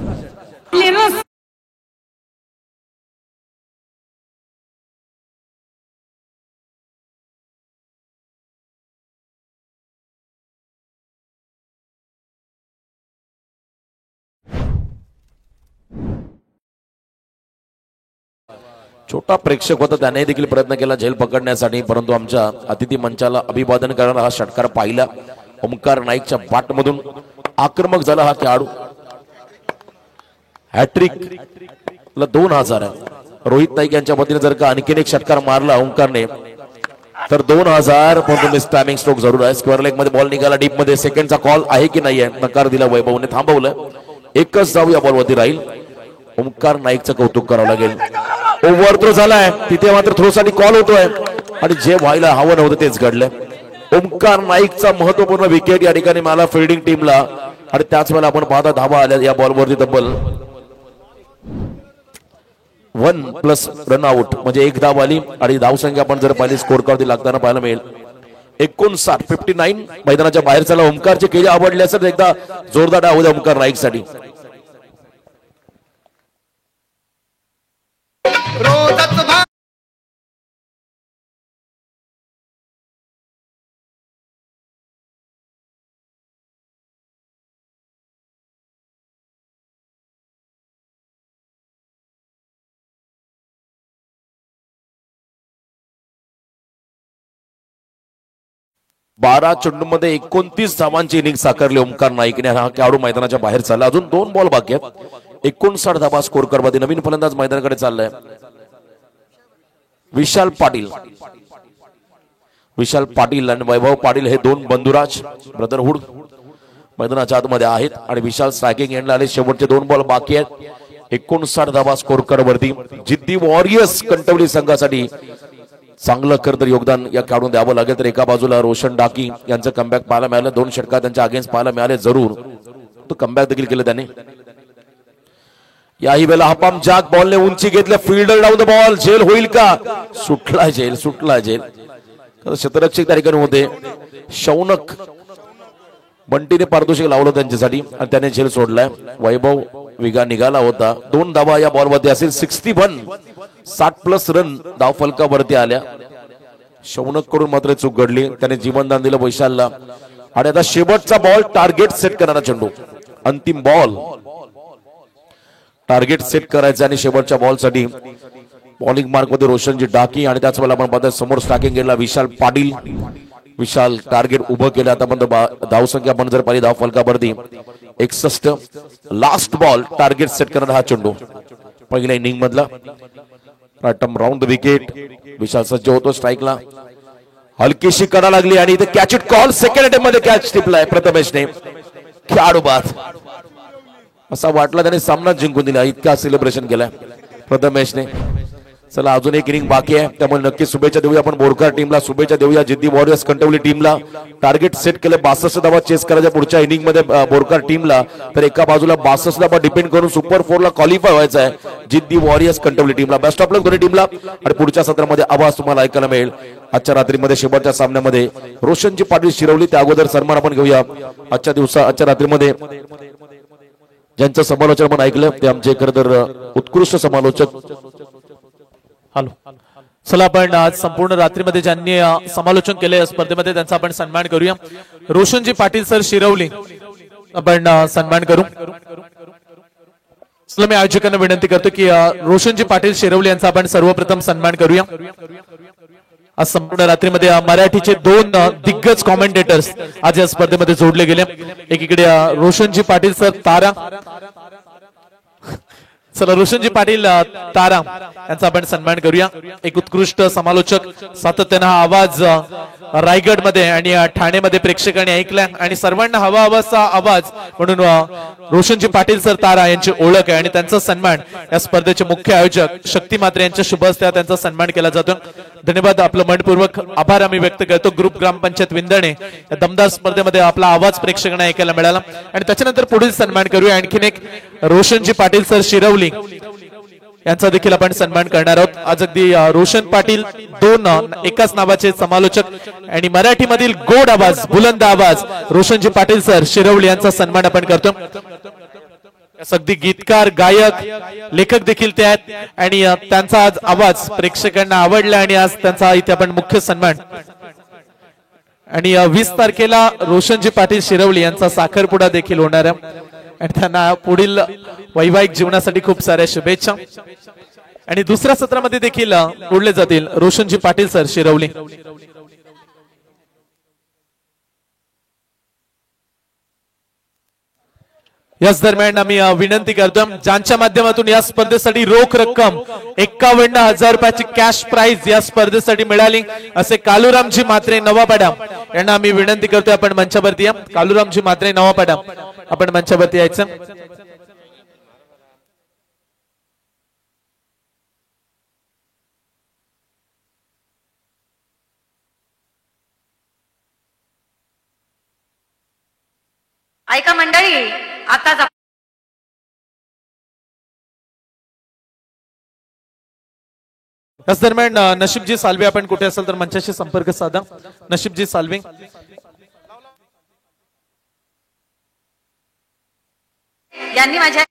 छोटा प्रेक्षक होता, त्याने देखील प्रयत्न केला झेल पकडण्यासाठी, परंतु आमच्या अतिथी मंचाला अभिवादन करणारा हा षटकार पाहिला. ओमकार नाईकच्या बाट मधून आक्रमक झाला हा खेळाडू. हॅट्रिक ला 2000 आहे. रोहित नाईक यांच्या वतीने जर का आणखीन एक षटकार मारला ओमकारने तर 2000. पण टायमिंग स्ट्रोक जरूर आहे. स्क्वेअर लेग मध्ये बॉल निघाला डीप मध्ये. सेकंडचा कॉल आहे की नाही आहे, नकार दिला वैभवने, थांबवलं. एकच धाव या बॉलवरती राहील. ओमकार नाईकचं कौतुक करावं लागेल. ओव्हर थ्रो झालाय तिथे मात्र थ्रो साठी कॉल होतोय आणि जे व्हायला हवं नव्हतं तेच घडलंय. ओमकार नाईकचा महत्वपूर्ण विकेट या ठिकाणी मला फिल्डिंग टीमला आणि त्याच वेळेला आपण पाहता धावा आल्या या बॉलवरती. तब्बल 1+ रनआउट म्हणजे 1 धाव आली आणि धावसंख्या आपण जर पाहिली स्कोर कार्ड लागताना पाहायला मिळेल 59. 59 मैदानाच्या बाहेर चला. ओमकारचे केले आवडले असेल एकदा जोरदार डाव द्या ओमकार नाईक साठी. 12 चेंडूमध्ये 29 धावांची इनिंग साकारली ओमकार नाईकने. हा खेळाडू मैदानाच्या बाहेर चालला. अजून 2 बॉल बाकी आहेत. 59 धावा स्कोर करमध्ये नवीन फलंदाज मैदानाकडे चाललाय विशाल पाटील. विशाल पाटील आणि वैभव पाटील हे 2 बंधुराज ब्रदरहुड मैदानाच्या आतमध्ये आहेत आणि विशाल स्ट्रायकिंग एंडला आले. शेवटचे 2 बॉल बाकी आहेत. 59 धावा स्कोर करवरती जिद्दी वॉरियर्स कंटवली संघासाठी चांगलं खरं तर योगदान या खेळाडून द्यावं लागेल. तर एका बाजूला रोशन डाकी यांचं कमबॅक पाहायला मिळालं. 2 षटकार त्यांच्या अगेन्स्ट पाहायला मिळाले. जरूर तो कमबॅक देखील केलं त्यांनी. याही वेळेला हपाम जाक बॉलने उंची घेतल्या. Fielder down the ball. झेल होईल का? सुटला झेल, सुटला झेल. शतरक्षक त्या ठिकाणी होते. शौनक बंटीने पारितोषिक लावलं त्यांच्यासाठी आणि त्याने झेल सोडलाय. वैभव विगा निघाला होता. 2 धावा या बॉलवरती असेल. 61 60+ रन धाव फलकावरती आल्या. शौनक कडून मात्र चूक घडली. त्याने जीवनदान दिलं वैशालला. आणि आता शेवटचा बॉल टार्गेट सेट करणारा चेंडू. अंतिम बॉल टार्गेट सेट करायचं आणि शेवटच्या बॉलसाठी बॉलिंग मार्क मध्ये रोशनजी डाकी आणि त्याच वेळेला आपण पाहतोय समोर स्ट्रायकिंग गेला विशाल पाटील. विशाल टार्गेट उभं केलं. आता धाव संख्या आपण जर पाहिली धाव फलकावरती 61. लास्ट बॉल टार्गेट सेट करणारा हा चेंडू पहिल्या इनिंग मधला. प्रथम राऊंड विकेट. विशाल सज्ज होतो स्ट्राईकला. हलकीशी करा लागली आणि इथे catch it call. Second attempt मध्ये कॅच टिपलाय प्रथमेशने. खेळाडू बाद असा वाटला त्याने सामना जिंकून दिला. इतका सेलिब्रेशन केलाय प्रथमेशने. चला अजून एक इनिंग बाकी आहे. त्यामुळे नक्की शुभेच्छा देऊया आपण बोरकर टीमला. शुभेच्छा देऊया जिद्दी वॉरियर्स कंटवली टीमला. टार्गेट सेट केले 62 धावा चेस करायच्या पुढच्या इनिंग मध्ये बोरकर टीमला. तर एका बाजूला 62 धावा डिपेंड करून सुपर 4 ला क्वालिफाय व्हायचं आहे जिद्दी वॉरियर्स कंटवली टीमला. बेस्ट ऑफ लक दोन्ही टीमला. आणि पुढच्या सत्रामध्ये आवाज तुम्हाला ऐकायला मिळेल. आजच्या रात्रीमध्ये शेवटच्या सामन्यामध्ये रोशनजी पाटील शिरवली. त्या अगोदर सन्मान आपण घेऊया. आजच्या रात्रीमध्ये ज्यांचं समालोचन आपण ऐकलं ते आमचे खरं तर उत्कृष्ट समालोचक. हॅलो, चला आपण आज संपूर्ण रात्रीमध्ये ज्यांनी समालोचन केले या स्पर्धेमध्ये त्यांचा आपण सन्मान करूया. रोशनजी पाटील सर शिरवली आपण सन्मान करू. चला मी आयोजकांना विनंती करतो की रोशनजी पाटील शिरवली यांचा आपण सर्वप्रथम सन्मान करूया. आज संपूर्ण रात्रीमध्ये मराठीचे 2 दिग्गज कॉमेंटेटर्स आज या स्पर्धेमध्ये जोडले गेले. एकीकडे रोशनजी पाटील सर तारा. चला रोशनजी पाटील तारा यांचा आपण सन्मान करूया. एक उत्कृष्ट समालोचक. सातत्यानं हा आवाज रायगडमध्ये आणि ठाणेमध्ये प्रेक्षकांनी ऐकलाय आणि सर्वांना हवा हवाचा आवाज म्हणून रोशनजी पाटील सर तारा यांची ओळख आहे आणि त्यांचा सन्मान या स्पर्धेचे मुख्य आयोजक शक्ती मात्रे यांच्या शुभ हस्ते त्यांचा सन्मान केला जातो. धन्यवाद. आपलं मनपूर्वक आभार आम्ही व्यक्त करतो. ग्रुप ग्रामपंचायत विंदणे या दमदार स्पर्धेमध्ये आपला आवाज प्रेक्षकांना ऐकायला मिळाला. आणि त्याच्यानंतर पुढील सन्मान करूया. आणखीन एक रोशनजी पाटील सर शिरवली यांचा देखील आपण सन्मान करणार आहोत. आज अगदी रोशन पाटील 2 एकाच नावाचे समालोचक आणि मराठीमधील गोड आवाज बुलंद आवाज रोशनजी पाटील सर शिरवली यांचा सन्मान आपण करतो. अगदी गीतकार गायक लेखक देखील ते आहेत आणि त्यांचा आज आवाज प्रेक्षकांना आवडला आणि आज त्यांचा इथे आपण मुख्य सन्मान. आणि 20 तारखेला रोशनजी पाटील शिरवली यांचा साखरपुडा देखील होणार आहे आणि त्यांना पुढील वैवाहिक जीवनासाठी खूप साऱ्या शुभेच्छा. आणि दुसऱ्या सत्रामध्ये देखील जोडले जातील रोशनजी पाटील सर शिरवली. याच दरम्यान आम्ही विनंती करतो ज्यांच्या माध्यमातून या स्पर्धेसाठी रोख रक्कम 51,000 रुपयाची कॅश प्राइज या स्पर्धेसाठी मिळाली असे कालूरामजी मात्रे नवापाडा यांना आम्ही विनंती करतोय आपण मंचावरती या. कालूरामजी मात्रे नवापाडा आपण मंचावरती यायचं. ऐका मंडळी, आता याच दरम्यान नशीबजी साल्वे आपण कुठे असेल तर मंचाशी संपर्क साधा. नशीबजी साल्वे यांनी माझ्या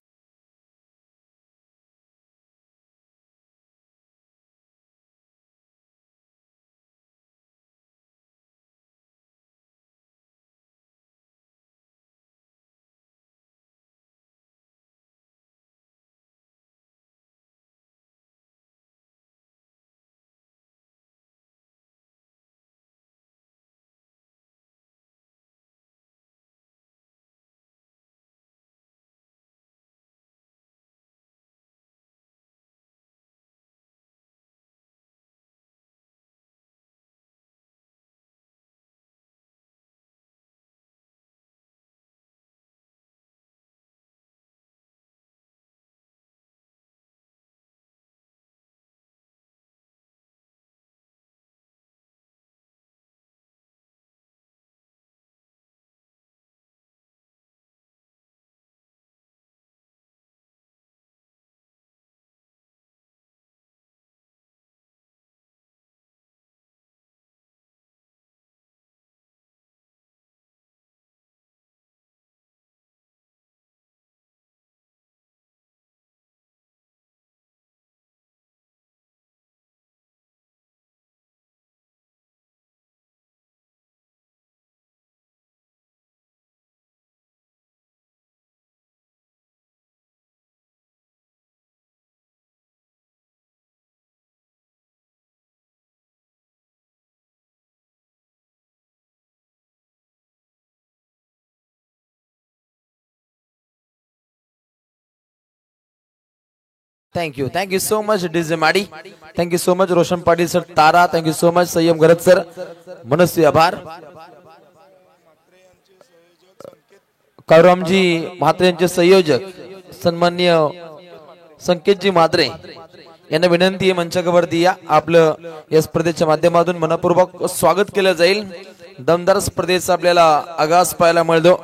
थँक्यू सो मच डीजे माडी. Thank you so much Roshan Patil sir तारा. थँक्यू सो मच संयम गरज सर. मनस्वी आभार. काळूरामजी म्हात्रे यांचे संयोजक सन्माननीय संकेतजी म्हात्रे यांना विनंती आहे मंचावरती या. आपलं या स्पर्धेच्या माध्यमातून मनपूर्वक स्वागत केलं जाईल. दमदार स्पर्धेचा आपल्याला आगास पाहायला मिळतो.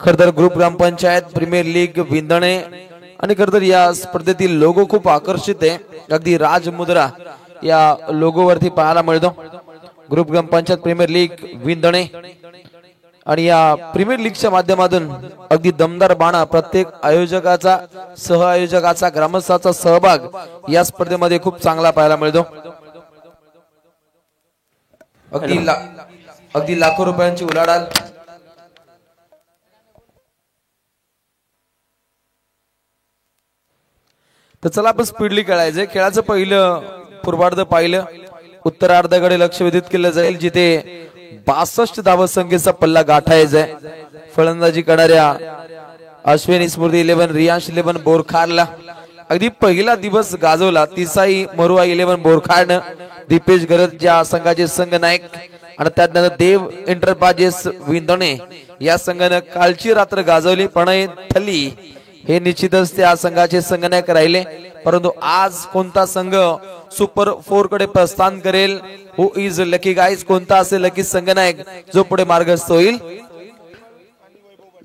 खरतर ग्रुप ग्रामपंचायत प्रीमियर लीग विंदणे आणि खरतर या स्पर्धेतील लोगो खूप आकर्षित आहे. अगदी राजमुद्रा या लोगोवरती पाहायला मिळतो. ग्रुप ग्रामपंचायत प्रीमियर लीग विंदणे आणि या प्रीमियर लीगच्या माध्यमातून अगदी दमदार बाणा प्रत्येक आयोजकाचा सहआयोजकाचा ग्रामस्थाचा सहभाग या स्पर्धेमध्ये खूप चांगला पाहायला मिळतो. अगदी लाखो रुपयांची उलाढाल. तर चला आपण स्पीडली खेळायचंय. खेळाचं पहिलं पूर्वार्ध पाहिलं. उत्तरार्धाकडे लक्ष वेधित केलं जाईल जिथे 62 धावा संख्येचा पल्ला गाठायचा आहे. फलंदाजी करणाऱ्या अश्विनी स्मृती 11 रियांश 11 बोरखारला अगदी पहिला दिवस गाजवला. तिसाई मरुआ 11 बोरखारनं दीपेश गरज या संघाचे संघ नायक आणि त्यानंतर देव एंटरप्राइजेस विंदणे या संघानं कालची रात्र गाजवली. प्रणय थली हे निश्चितच त्या संघाचे संघनायक राहिले. परंतु आज कोणता संघ सुपर 4 कडे प्रस्थान करेल, हु इज लकी गाईज, कोणता असेल लकी संघनायक जो पुढे मार्गस्थ होईल.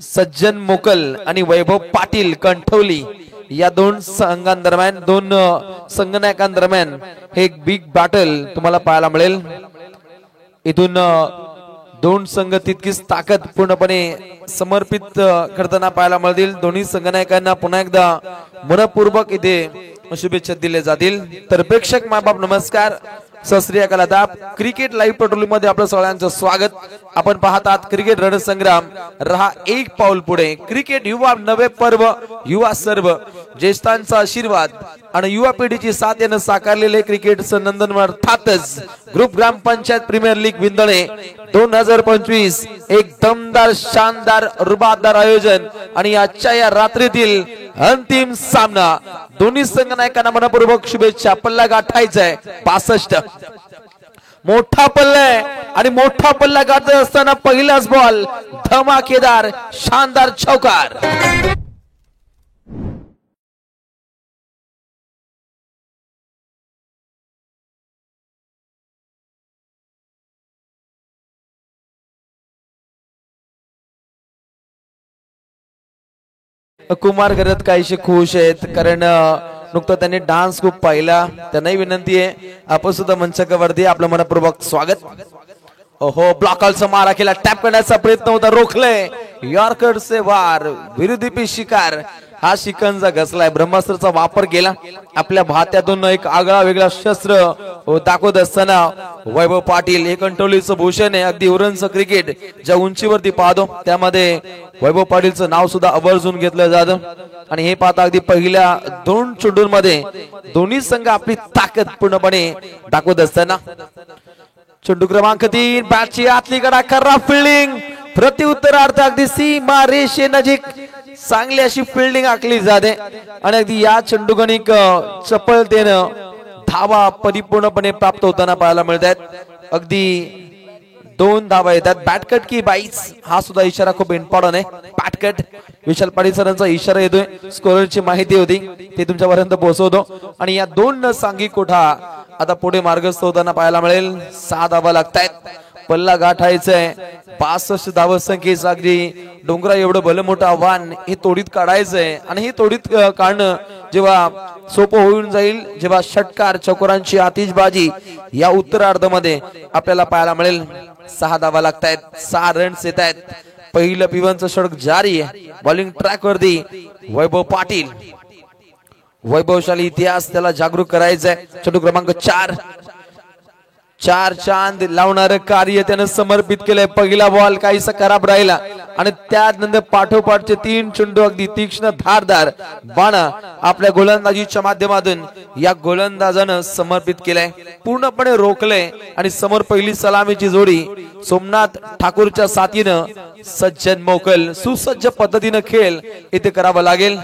सज्जन मोकल आणि वैभव पाटील कंठवली या दोन संघांदरम्यान दोन संघनायकांदरम्यान हे एक बिग बॅटल तुम्हाला पाहायला मिळेल. इथून दोन संघ तितकीच ताकद पूर्णपणे समर्पित करताना पाहायला मिळतील. दोन्ही संघनायकांना पुन्हा एकदा मनपूर्वक इथे शुभेच्छा दिल्या जातील. तर प्रेक्षक मायबाप नमस्कार, सत श्री अकाल, आदाब. क्रिकेट लाईव्ह पेट्रोलिंग मध्ये आपलं सगळ्यांचं स्वागत. आपण पाहत आहात क्रिकेट रणसंग्राम. रहा एक पाऊल पुढे. क्रिकेट युवा नवे पर्व, युवा सर्व, ज्येष्ठांचा आशीर्वाद आणि युवा पिढीची साथ यानं साकारलेले क्रिकेटचं नंदन अर्थातच ग्रुप ग्रामपंचायत प्रीमियर लीग विंदणे 2025 एक दमदार शानदार रुबाबदार आयोजन आणि आजच्या या रात्रीतील अंतिम सामना. दोन्ही संघनायकांना मनपूर्वक शुभेच्छा. पल्ला गाठायचा आहे 62. मोठा पल्ला आहे आणि मोठा पल्ला गाठत असताना पहिलाच बॉल धमाकेदार शानदार चौकार. कुमार गरज काहीशी खुश आहेत कारण नुकतं त्यांनी डान्स खूप पाहिला. त्यांनाही विनंती आहे आपण सुद्धा मंचावरती आपलं मनपूर्वक स्वागत. हो, ब्लॉकॉलचा मारा केला. टॅप करण्याचा प्रयत्न होता, रोखलंय. यॉर्करचे वार विरुद्धी शिकार. हा शिकंजा घसलाय. ब्रह्मास्त्राचा वापर केला. आपल्या भात्यातून एक आगळा वेगळा शस्त्र दाखवत असताना वैभव पाटील हे कंटोलीचं भूषण आहे. अगदी उरणचं क्रिकेट ज्या उंचीवरती पाहतो त्यामध्ये वैभव पाटीलचं नाव सुद्धा आवर्जून घेतलं जातं. आणि हे पाहता अगदी पहिल्या 2 चेंडूंमध्ये दोन्ही संघ आपली ताकद पूर्णपणे दाखवत असताना चेंडू क्रमांक 3 बॅटची आतली कडा करा फिल्डिंग. प्रत्युत्तरार्थ अगदी सीमा रेषे नजीक चांगली अशी फिल्डिंग आखली जाते आणि अगदी या चेंडूगणिक चपळतेनं धावा परिपूर्णपणे प्राप्त होताना पाहायला मिळतात. अगदी 2 धावा येतात. बॅटकट की बाईच हा सुद्धा इशारा खूप इम्पॉर्टंट आहे. बॅटकट विशाल पाटील सरांचा इशारा येतोय. स्कोरची माहिती होती ते तुमच्यापर्यंत पोहोचवतो. आणि या 2 सांघिक कोठा आता पुढे मार्गस्थ होताना पाहायला मिळेल. 6 धावा लागतायत. पल्ला गाठायचंय. 65 धावा संख्येचं अगदी डोंगरा एवढं भलं मोठं आव्हान हे तोडीत काढायचंय. आणि हे तोडीत काढणं जेव्हा सोपं होऊन जाईल जेव्हा षटकार चौकारांची आतिषबाजी या उत्तरार्धामध्ये आपल्याला पाहायला मिळेल. 6 धावा लागतायत. 6 रन्स येत आहेत. पहिलं पिवनचं षटक जारी आहे. बॉलिंग ट्रॅक वरती वैभव पाटील. वैभवशाली इतिहास त्याला जागरूक करायचा आहे. चेंडू क्रमांक 4 चार चांद लावणार कार्य त्यानं समर्पित केलंय. पहिला बॉल काहीसा खराब राहिला आणि त्यानंतर पाठोपाठचे 3 चेंडू अगदी तीक्ष्ण धारदार बाण आपल्या गोलंदाजीच्या माध्यमातून या गोलंदाजानं समर्पित केलंय. पूर्णपणे रोखलंय आणि समोर पहिली सलामीची जोडी सोमनाथ ठाकूरच्या साथीनं सज्जन मोकल सुसज्ज पद्धतीनं खेळ इथे करावा लागेल.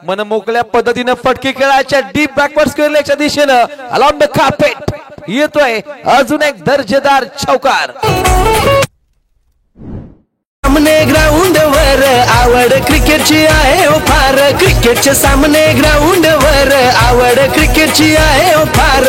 मन मोकळ्या पद्धतीनं फटके खेळायच्या डीप बॅकवर्ड स्क्वेअरच्या दिशेनं अलॉंग द कार्पेट येतोय अजून एक दर्जेदार चौकार. सामने ग्राउंड वर आवड क्रिकेटची आहे ओ फार. क्रिकेटचे सामने ग्राउंड वर आवड क्रिकेटची आहे ओ फार.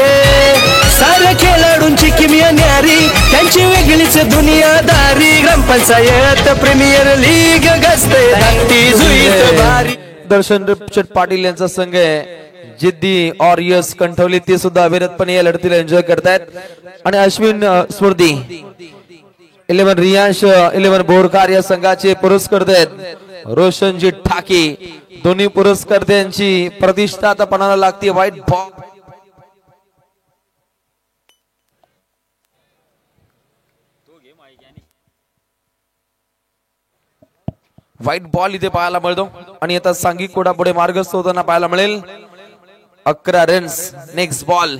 साऱ्या खेळाडूंची किमया न्यारी त्यांची वेगळीच दुनियादारी. ग्रामपंचायत प्रीमियर लीग गजते धाकटी जुईत भारी. दर्शन रिपचट पाटील यांचा संघ आहे जिद्दी और यस कंठवली ते सुद्धा अविरतपणे या लढतीला एन्जॉय करतायत. आणि अश्विन स्मृती 11 रियांश 11 बोरकार या संघाचे पुरस्कर्ते आहेत रोशनजी ठाके. दोन्ही पुरस्कर्त्यांची प्रतिष्ठा आता पणाला लागते. व्हाईट बॉल इथे पाहायला मिळतो आणि आता सांघिक कोडा पुढे मार्गस्थ होताना पाहायला मिळेल. 11 रन्स. Next ball.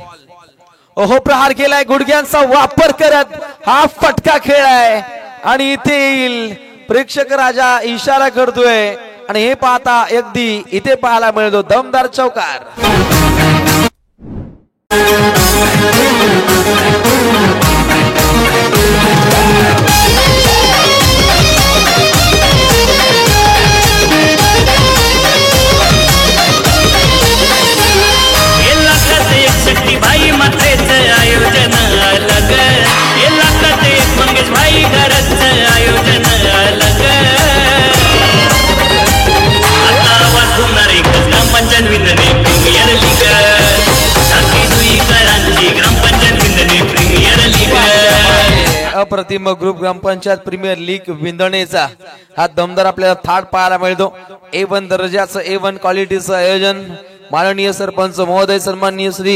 ओहो प्रहार केलाय गुडघ्यांचा वापर करत हा फटका खेळाय आणि इथे येईल प्रेक्षक राजा इशारा करतोय आणि हे पाहता अगदी इथे पाहायला मिळतो दमदार चौकार. भाई मात्रेच आयोजन अलग. लाखात एक मंगेश भाई घरच आयोजन अलग. आता वाचवणार एक ग्रामपंचायत विंदने प्रीमियर लीग. साथी जुईकरांची ग्रामपंचायत विंदने प्रीमियर लीग. अप्रतिम ग्रुप ग्रामपंचायत प्रीमियर लीग विंदणेचा हा दमदार आपल्याला थाट पाहायला मिळतो. A1 दर्जाचं A1 क्वालिटीचं आयोजन माननीय सरपंच महोदय सन्माननीय श्री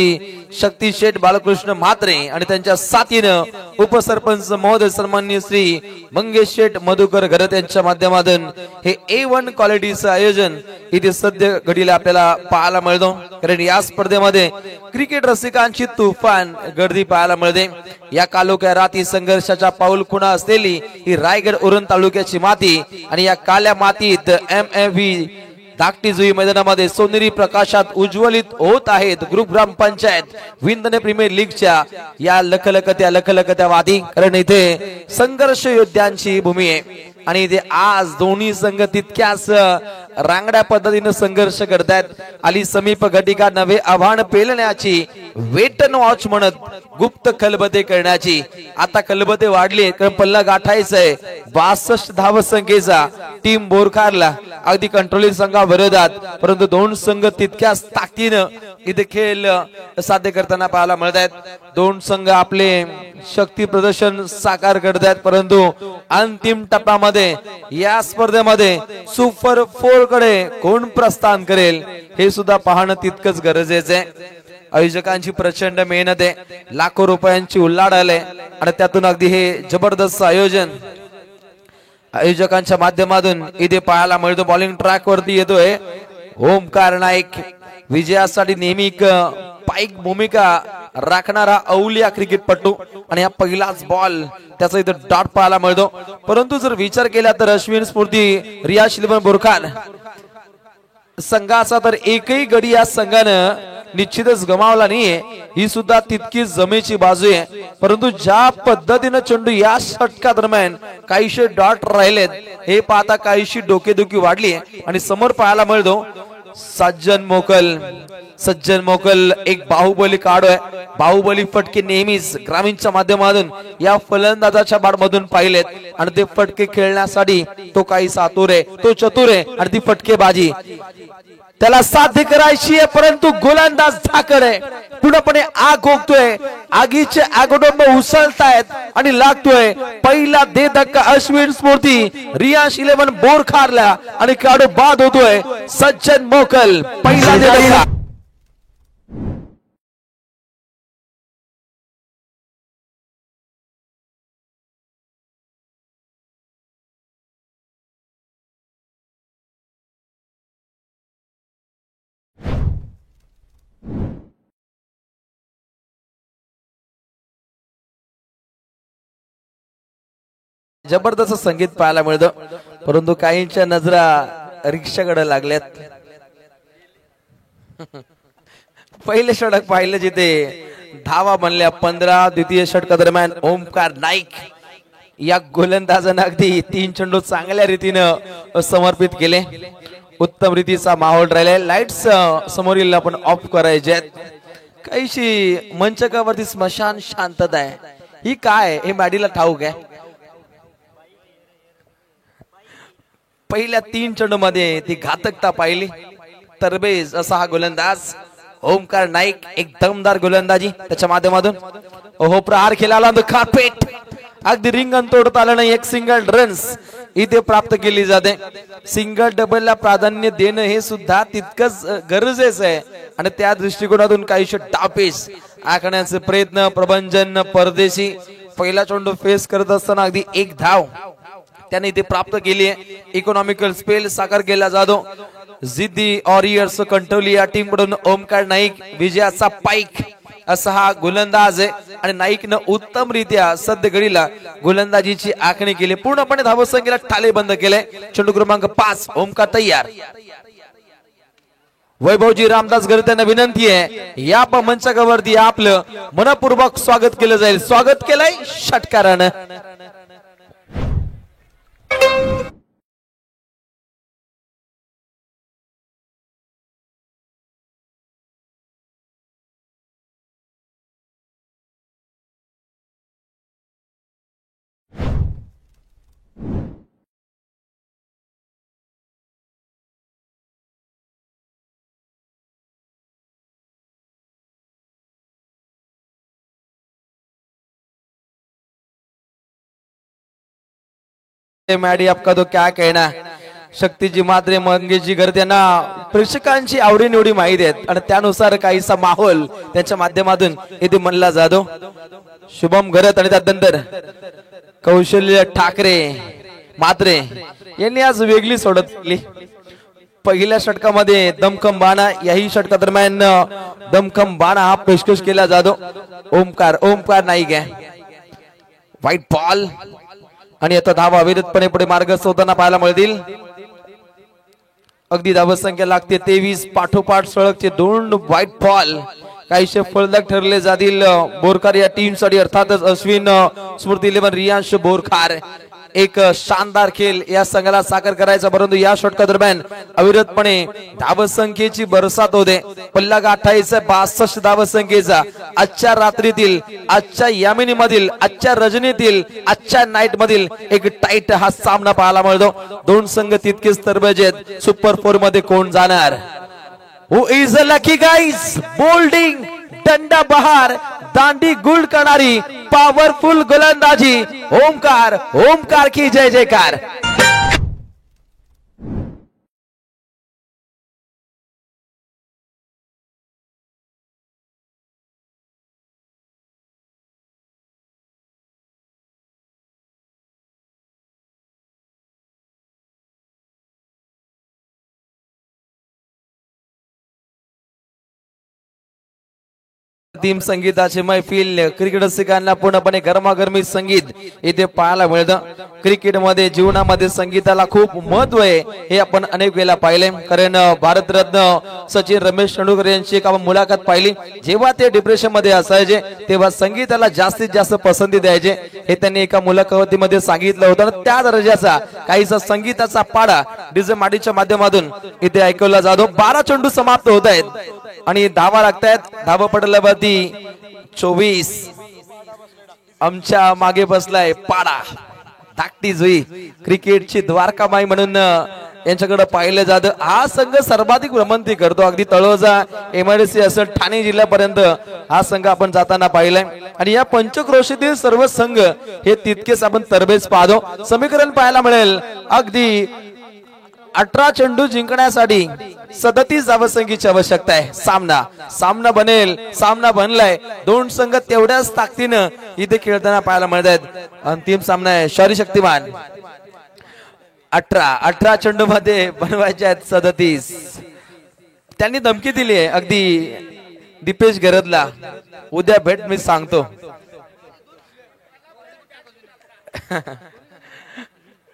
शक्ती शेठ बालकृष्ण म्हात्रे आणि त्यांच्या साथीनं उपसरपंच महोदय सन्माननीय श्री मंगेश शेठ मधुकर घरत यांच्या माध्यमातून हे A1 क्वालिटीचं आयोजन इथे सध्या घडीला आपल्याला पाहायला मिळतो. कारण या स्पर्धेमध्ये क्रिकेट रसिकांची तुफान गर्दी पाहायला मिळते. या कालोख्या राती संघर्षाच्या पाऊल खुणा असलेली ही रायगड उरण तालुक्याची माती आणि या काल्या मातीत MFV धाकटी जुई मैदानामध्ये सोनेरी प्रकाशात उज्ज्वलित होत आहेत ग्रुप ग्रामपंचायत विंदने प्रीमियर लीगच्या या लखलखत्या वादी. कारण इथे संघर्ष योद्ध्यांची भूमी आहे आणि इथे आज दोन्ही संघ तितक्याच रांगड्या पद्धतीने संघर्ष करतायत. आली समीप घटिका नवे आव्हान पेलण्याची वेटन वॉच म्हणत गुप्त खलबते करण्याची. आता खलबते वाढले कारण पल्ला गाठायचंय 62 धाव संख्येचा टीम बोरखारला अगदी कंट्रोलिंग संघाविरोधात. परंतु दोन संघ तितक्याच ताकदीनं इथे खेळ साध्य करताना पाहायला मिळत आहेत. दोन संघ आपले शक्ती प्रदर्शन साकार करतायत. परंतु अंतिम टप्प्यामध्ये या स्पर्धेमध्ये सुपर 4 कडे कोण प्रस्थान करेल हे सुद्धा पाहणं तितकंच गरजेचं आहे. आयोजकांची प्रचंड मेहनत आहे. लाखो रुपयांची उल्लाढाल आहे आणि त्यातून अगदी हे जबरदस्त आयोजन आयोजकांच्या माध्यमातून इथे पाहायला मिळतो. बॉलिंग ट्रॅक वरती येतोय ओमकार नाईक. विजयासाठी नेहमी पाईक भूमिका राखणारा अवलिया क्रिकेटपटू आणि हा पहिलाच बॉल त्याचा इथे डॉट पाहायला मिळतो. परंतु जर विचार केला तर अश्विन स्फूर्ती रिया शिलबन बोरखान संघाचा तर एकही गडी या संघानं निश्चितच गमावला नाहीये. ही सुद्धा तितकी जमेची बाजू आहे. परंतु ज्या पद्धतीने चेंडू या षटका दरम्यान काहीशे डॉट राहिलेत हे पाहता काहीशी डोकेदुखी वाढली आणि समोर पाहायला मिळतो सज्जन मोकल एक बाहुबली काढू आहे. बाहुबली फटके नेहमीच ग्रामीणच्या माध्यमातून या फलंदाजाच्या बाडमधून पाहिलेत आणि ते फटके खेळण्यासाठी तो काही सातूर आहे, तो चतुर आहे आणि ती फटकेबाजी त्याला साध्य करायची आहे. परंतु गोलंदाज झाकड आहे. पूर्णपणे आग ओकतोय. आगीचे आगोडंब उसळतायत आणि लागतोय पहिला दे धक्का अश्विन स्फूर्ती रियांश 11 बोरखारला आणि खेळाडू बाद होतोय सज्जन मोकल. पहिला दे धक्का. जबरदस्त संगीत पाहायला मिळतं, परंतु काहींच्या नजरा रिक्षाकडे लागल्यात. पहिले षटक पाहिलं जिथे धावा बनल्या 15 द्वितीय षटकादरम्यान ओमकार नाईक या गोलंदाजानं अगदी 3 चेंडू चांगल्या रीतीनं समर्पित केले. उत्तम रीतीचा माहोल राहिलाय. लाईट्स समोरील आपण ऑफ करायचे. काहीशी मंचकावरती स्मशान शांतता आहे. ही काय हे मॅडीला ठाऊक आहे. पहिल्या 3 चेंडू मध्ये ती घातकता पाहिली. तरबेज असा हा गोलंदाज ओमकार नाईक, एक दमदार गोलंदाजी त्याच्या माध्यमातून. ओहो, प्रहार केला कार्पेट अगदी रिंगण तोडता आलं नाही. एक सिंगल रन्स इथे प्राप्त केली जाते. सिंगल डबलला प्राधान्य देणं हे सुद्धा तितकंच गरजेचं आहे आणि त्या दृष्टिकोनातून काहीशे डावपेच आखण्याचे प्रयत्न. प्रभंजन परदेशी पहिला चेंडू फेस करत असताना अगदी 1 धाव त्याने इथे प्राप्त केली आहे. इकॉनॉमिकल स्पेल साकार केला जातो. जिद्दी वॉरियर्स कंटोली या टीम कडून ओमकार नाईक विजयाचा पाईक असा हा गोलंदाज आहे आणि नाईकनं उत्तम रित्या सध्या घडीला गोलंदाजीची आखणी केली. पूर्णपणे धावसंख्येला ठाले बंद केले. चेंडू क्रमांक 5 ओमकार तयार. वैभवजी रामदास गरत यांना विनंती आहे या मंचावरती आपलं मनपूर्वक स्वागत केलं जाईल. स्वागत केलंय षटकारानं. मॅडी आपका तो क्या कहना. शक्तीजी मात्रे मंगेशजी घर त्यांना प्रेक्षकांची आवडीनिवडी माहिती आहेत आणि त्यानुसार काहीसा माहोल त्यांच्या माध्यमातून इथे म्हणला जातो. शुभम घरत आणि त्यानंतर कौशल्य ठाकरे मात्रे यांनी आज वेगळी सोडत केली. पहिल्या षटकामध्ये दमखम बाणा, याही षटका दरम्यान दमखम बाणा हा पेशकश केला जातो. ओमकार नाईक आहे. व्हाईट बॉल आणि आता धावा विरुद्धपणे पुढे मार्ग शोधताना पाहायला मिळतील. अगदी धावसंख्या लागते 23. पाठोपाठ सळगचे 2 व्हाईट बॉल काहीशे फलदायक ठरले जातील बोरखार या टीम साठी. अर्थातच अश्विन स्मृती 11 रियांश बोरखार. एक शानदार खेळ या संघाला साकार करायचा, परंतु या षटका दरम्यान अविरतपणे धावसंख्येची बरसात होते. पल्ला गाठायचा 62 धावसंख्येचा. आजच्या रात्रीतील, आजच्या यामिनी मधील, आजच्या रजनीतील, आजच्या नाईट मधील एक टाईट हा सामना पाहायला मिळतो. 2 संघ तितकेच तरबेज आहेत. सुपर 4 मध्ये कोण जाणार? Who is a lucky guys? बोल्डिंग डंडा बहार दांडी गुल करणारी पॉवरफुल गोलंदाजी ओमकार की जय जयकार. टीम संगीताचे मैफिल क्रिकेट रसिकांना पूर्णपणे गरमागरमी संगीत इथे पाहायला मिळतं. क्रिकेटमध्ये जीवनामध्ये संगीताला खूप महत्व आहे हे आपण अनेक वेळा पाहिले. कारण भारतरत्न सचिन रमेश तेंडुलकर यांची एक आपण मुलाखत पाहिली. जेव्हा ते डिप्रेशन मध्ये असायचे तेव्हा संगीताला जास्तीत जास्त पसंती द्यायचे हे त्यांनी एका मुलाखतीमध्ये सांगितलं होतं. त्या दर्जाचा काहीसा संगीताचा पाडा डीजे माडीच्या माध्यमातून इथे ऐकवला जातो. 12 चेंडू समाप्त होत आहेत आणि धावा लागतायत. धावपटलावरती 24. आमच्या मागे बसलाय पाडा. धाकटी जुई क्रिकेटची द्वारकामाई म्हणून यांच्याकडे पाहिलं जातं. हा संघ सर्वाधिक भ्रमंती करतो. अगदी तळोजा MIDC असेल ठाणे जिल्ह्यापर्यंत हा संघ आपण जाताना पाहिलाय. आणि या पंचक्रोशीतील सर्व संघ हे तितकेच आपण तरबेज पाहतो. समीकरण पाहायला मिळेल अगदी 18 चेंडू जिंकण्यासाठी 37 धावसंख्येची आवश्यकता आहे. सामना बनेल. सामना बनलाय. 2 संघ तेवढ्याच ताकदीनं इथे खेळताना पाहायला मिळत आहेत. अंतिम सामना आहे शौर्य शक्तिमान. 18 चेंडू मध्ये बनवायचे आहेत 37. त्यांनी धमकी दिली आहे अगदी दीपेश गरदला, उद्या भेट मी सांगतो.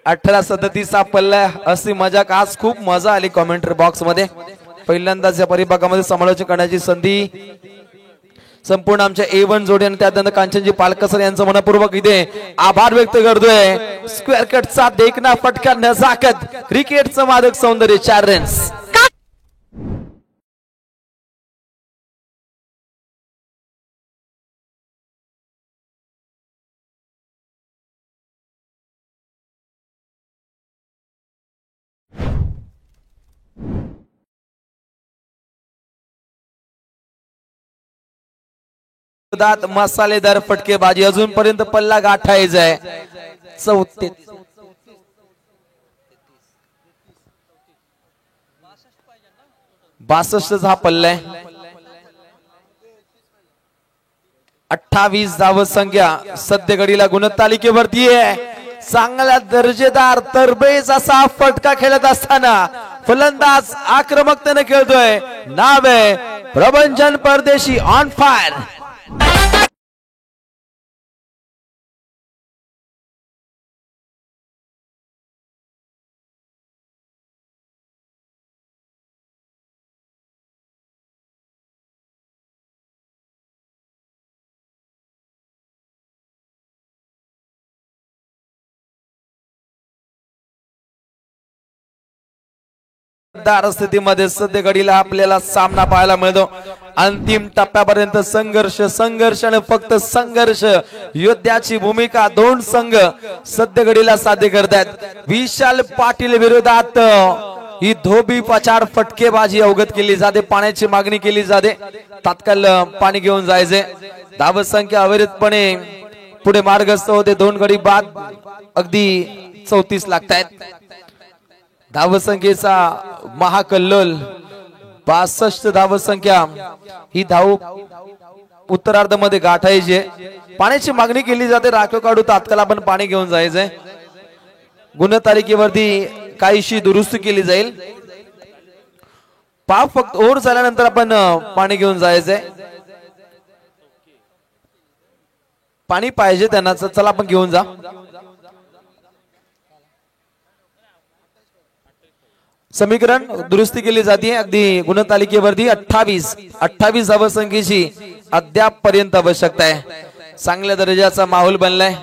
18-37 हा पल्ला. अशी मजाक आज खूप मजा आली कॉमेंट्री बॉक्स मध्ये. पहिल्यांदाच या परिभागामध्ये समालोचन करण्याची संधी संपूर्ण आमच्या A1 जोडी आणि त्यानंतर कांचनजी पालकसर यांचं मनपूर्वक इथे आभार व्यक्त करतोय. स्क्वेअर कटचा देखना फटका नजाकत क्रिकेटचं मादक सौंदर्य 4 रन्स. दात मसालेदार फटकेबाजी. अजूनपर्यंत पल्ला गाठायचा आहे. 62 हा पल्ला आहे. 28 धाव संख्या सध्या घडीला गुणतालिकेवरती आहे. चांगला दर्जेदार तरबेज असा फटका खेळत असताना फलंदाज आक्रमकतेने खेळतोय. नाव आहे प्रभंजन परदेशी ऑन फायर. स्थितीमध्ये सध्या घडीला आपल्याला सामना पाहायला मिळतो. अंतिम टप्प्यापर्यंत संघर्ष आणि फक्त संघर्ष. योद्ध्याची भूमिका दोन संघ सध्या घडीला साध्य करतात. विशाल पाटील विरोधात ही धोबी पचार फटकेबाजी अवगत केली जाते. पाण्याची मागणी केली जाते. तात्काळ पाणी घेऊन जायचे. धाव संख्या अविरतपणे पुढे मार्गस्थ होते. 2 गडी बाद अगदी 34 लागतायत. धावसंख्येचा महाकल्लोल 62 धावसंख्या. ही धाव उत्तरार्धामध्ये गाठायची. पाण्याची मागणी केली जाते. राखीव काढू तात्काळ आपण पाणी घेऊन जायचंय. गुणतालिकेवरती काहीशी दुरुस्ती केली जाईल. फक्त ओव्हर झाल्यानंतर आपण पाणी घेऊन जायचंय. पाणी पाहिजे त्यांना. चला आपण घेऊन जा. समीकरण दुरुस्ती केली जाते. अगदी गुणतालिकेवरती 28 धावसंख्येची अद्याप पर्यंत आवश्यकता आहे. चांगल्या दर्जाचा माहोल बनलाय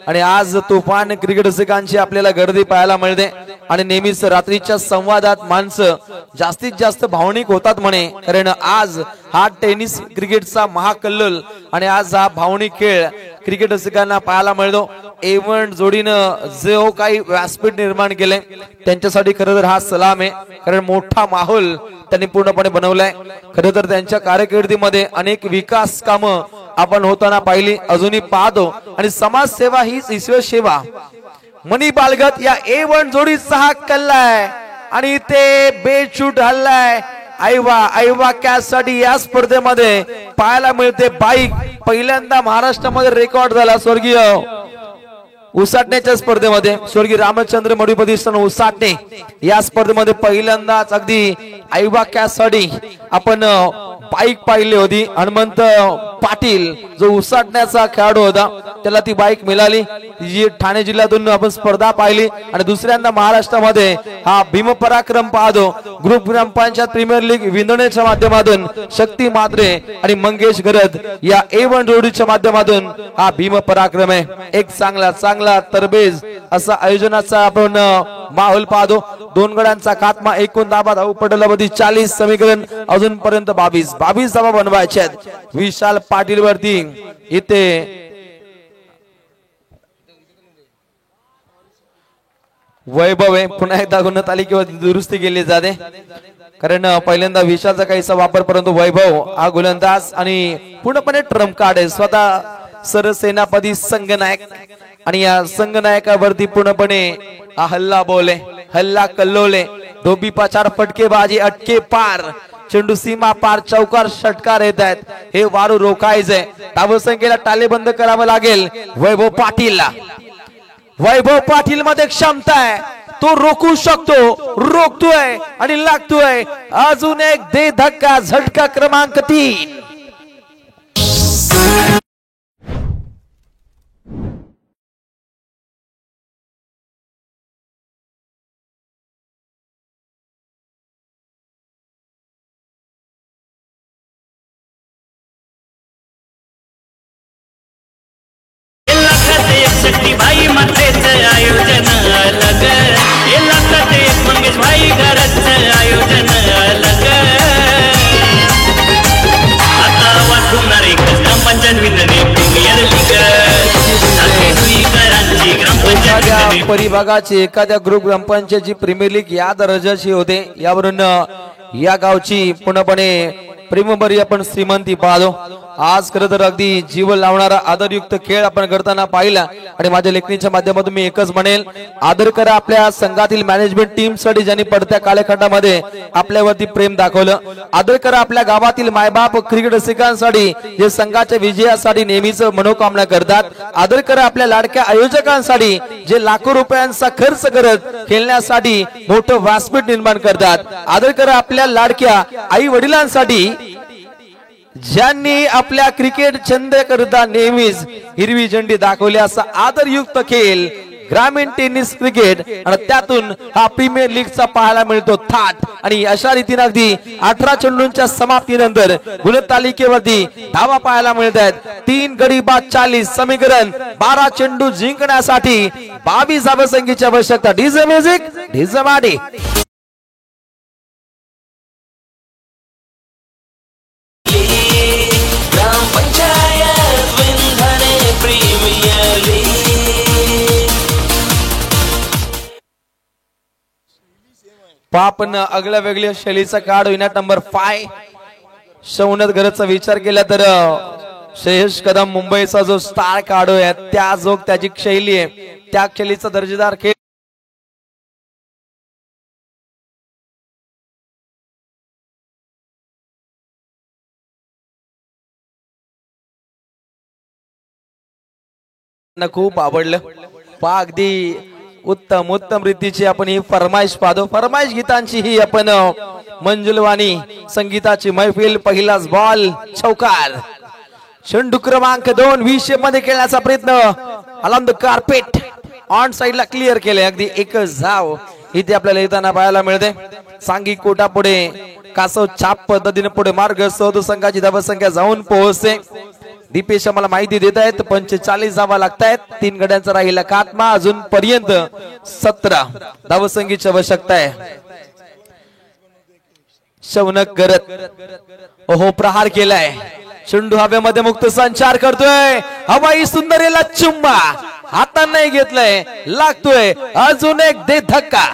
आणि आज तुफान क्रिकेट रसिकांची आपल्याला गर्दी पाहायला मिळते. आणि नेहमीच रात्रीच्या संवादात माणसं जास्तीत जास्त भावनिक होतात म्हणे. कारण आज हा टेनिस क्रिकेटचा महाकल्लोल आणि आज हा भावनिक खेळ क्रिकेट रसिकांना पाहायला मिळतो. A1 जोडीनं जो काही व्यासपीठ निर्माण केलंय त्यांच्यासाठी खरं तर हा सलाम आहे. कारण मोठा माहोल त्यांनी पूर्णपणे बनवलाय. खरं तर त्यांच्या कारकिर्दीमध्ये अनेक विकास कामं आपण होताना पाहिली, अजूनही पाहतो. आणि समाजसेवा हीच ईश्वर सेवा. मनी बालगत या A1 जोडीचा हा कल्ला आहे आणि ते बेचूट हल्लाय. ऐवा कॅचसाठी या स्पर्धेमध्ये पाहायला मिळते बाईक. पहिल्यांदा महाराष्ट्रामध्ये रेकॉर्ड झाला स्वर्गीय उसाटण्याच्या स्पर्धेमध्ये. स्वर्गीय रामचंद्र मडुपती उसाटणे या स्पर्धेमध्ये पहिल्यांदाच अगदी ऐवा कॅचसाठी आपण बाईक पाहिली होती. हनुमंत पाटील जो उसाटण्याचा खेळाडू होता त्याला ती बाईक मिळाली. जी ठाणे जिल्ह्यातून आपण स्पर्धा पाहिली. आणि दुसऱ्यांदा महाराष्ट्रामध्ये हा भीमपराक्रम पाहतो. ग्रुप ग्रामपंचायत प्रीमियर लीग विंदण्याच्या माध्यमातून शक्ती मात्रे आणि मंगेश गरज या A1 जोडीच्या माध्यमातून हा भीमपराक्रम आहे. एक चांगला तरबेज असा आयोजनाचा आपण माहोल पाहतो. 2 गड्यांचा खात्मा. एकूण धावा धाव पटलावधी 40. समीकरण अजूनपर्यंत 22 धावा बनवायच्या आहेत. विशाल पाटील वरती इथे वैभव आहे. पुन्हा एकदा गुणतालिकेवरती दुरुस्ती केली जाते. कारण पहिल्यांदा विशालचा काहीसा वापर, परंतु वैभव हा गोलंदाज आणि पूर्णपणे ट्रम्प कार्ड आहे. स्वतः सरसेनापती संघनायक आणि या संघनायकावरती पूर्णपणे हा हल्ला बोले, हल्ला कल्लोले. धोबी पचार फटकेबाजी अटके पार. चेंडू सीमा पार. चौकार षटकार येत आहेत. हे वारू रोखायचंय. धावसंख्येला टालेबंद करावं लागेल वैभव पाटीलला. वैभव पाटील मध्ये क्षमता आहे. तो रोखू शकतो. रोखतोय आणि लागतोय. अजून एक दे धक्का. झटका क्रमांक 3. षष्टी भाई मातेच आयोजन अलग हे लागतात एक मंगेश भाई घरच आयोजन अलग आता वाटणार एकच ग्रामपंचायत विंदने प्रीमियर लीग साखळी जुईकरांची ग्रामपंचायत एखाद्या विंदने परिभागाची एखाद्या ग्रुप ग्रामपंचायतची प्रीमियर लीग या दर्जाची होते. यावरून या गावची पूर्णपणे प्रेमभरी आपण श्रीमंती पाहतो. आज खरं तर अगदी जीव लावणारा आदरयुक्त खेळ आपण करताना पाहिला आणि माझ्या लेखणीच्या माध्यमातून मी एकच म्हणेल, आदर करा आपल्या संघातील मॅनेजमेंट टीम साठी ज्यांनी पडत्या कालखंडामध्ये आपल्यावरती प्रेम दाखवलं. आदर करा आपल्या गावातील मायबाप क्रिकेट रसिकांसाठी जे संघाच्या विजयासाठी नेहमीच मनोकामना करतात. आदर करा आपल्या लाडक्या आयोजकांसाठी जे लाखो रुपयांचा खर्च करत खेळण्यासाठी मोठं व्यासपीठ निर्माण करतात. आदर करा आपल्या लाडक्या आई वडिलांसाठी ज्यांनी आपल्या क्रिकेट छंद करता नेहमीच हिरवी झेंडी दाखवली. असा आदरयुक्त खेळ ग्रामीण टेनिस क्रिकेट आणि त्यातून हा प्रीमियर लीगचा पाहायला मिळतो थाट. आणि अशा रीतीने अगदी 18 चेंडूंच्या समाप्तीनंतर गुणतालिकेवरती धावा पाहायला मिळत आहेत. 3 गडी बाद 40 समीकरण 12 चेंडू जिंकण्यासाठी 22 धावसंख्येची आवश्यकता. डीजे म्युझिक डीजे माडी. पापन अगल्या वेगळ्या शैलीचा कार्ड विनॅट नंबर 5 शौनत घरचा विचार केला तर श्रेयस कदम मुंबईचा जो स्टार कार्ड आहे त्या जो त्याची शैली आहे त्या शैलीचा दर्जेदार खेळ खूप आवडलं. पा अगदी उत्तम उत्तम रीतीची आपण ही फरमाईश पाहतो. फरमाईश गीतांची ही आपण मंजुलवाणी संगीताची मैफिल. पहिलाच बॉल चौकार. चेंडू क्रमांक 2 20 मध्ये खेळण्याचा प्रयत्न अलॉंग द कार्पेट ऑन साइडला क्लिअर केले. अगदी एकच धाव इथे आपल्याला येताना पाहायला मिळते. सांगी कोटा पुढे कासव छाप पद्धतीने पुढे मार्ग सौद संघाची धावसंख्या जाऊन पोहोचते. दीपेश आम्हाला माहिती देत आहेत 45 धावा लागतायत. 3 गड्यांचा राहिला खात्मा. अजून पर्यंत 17 धावसंख्येची आवश्यकता आहे. शौनक करत ओहो प्रहार केलाय. चेंडू हवेमध्ये मुक्त संचार करतोय. हवाई सुंदरीला चुंबा हातात नाही घेतलंय लागतोय. अजून एक दे धक्का.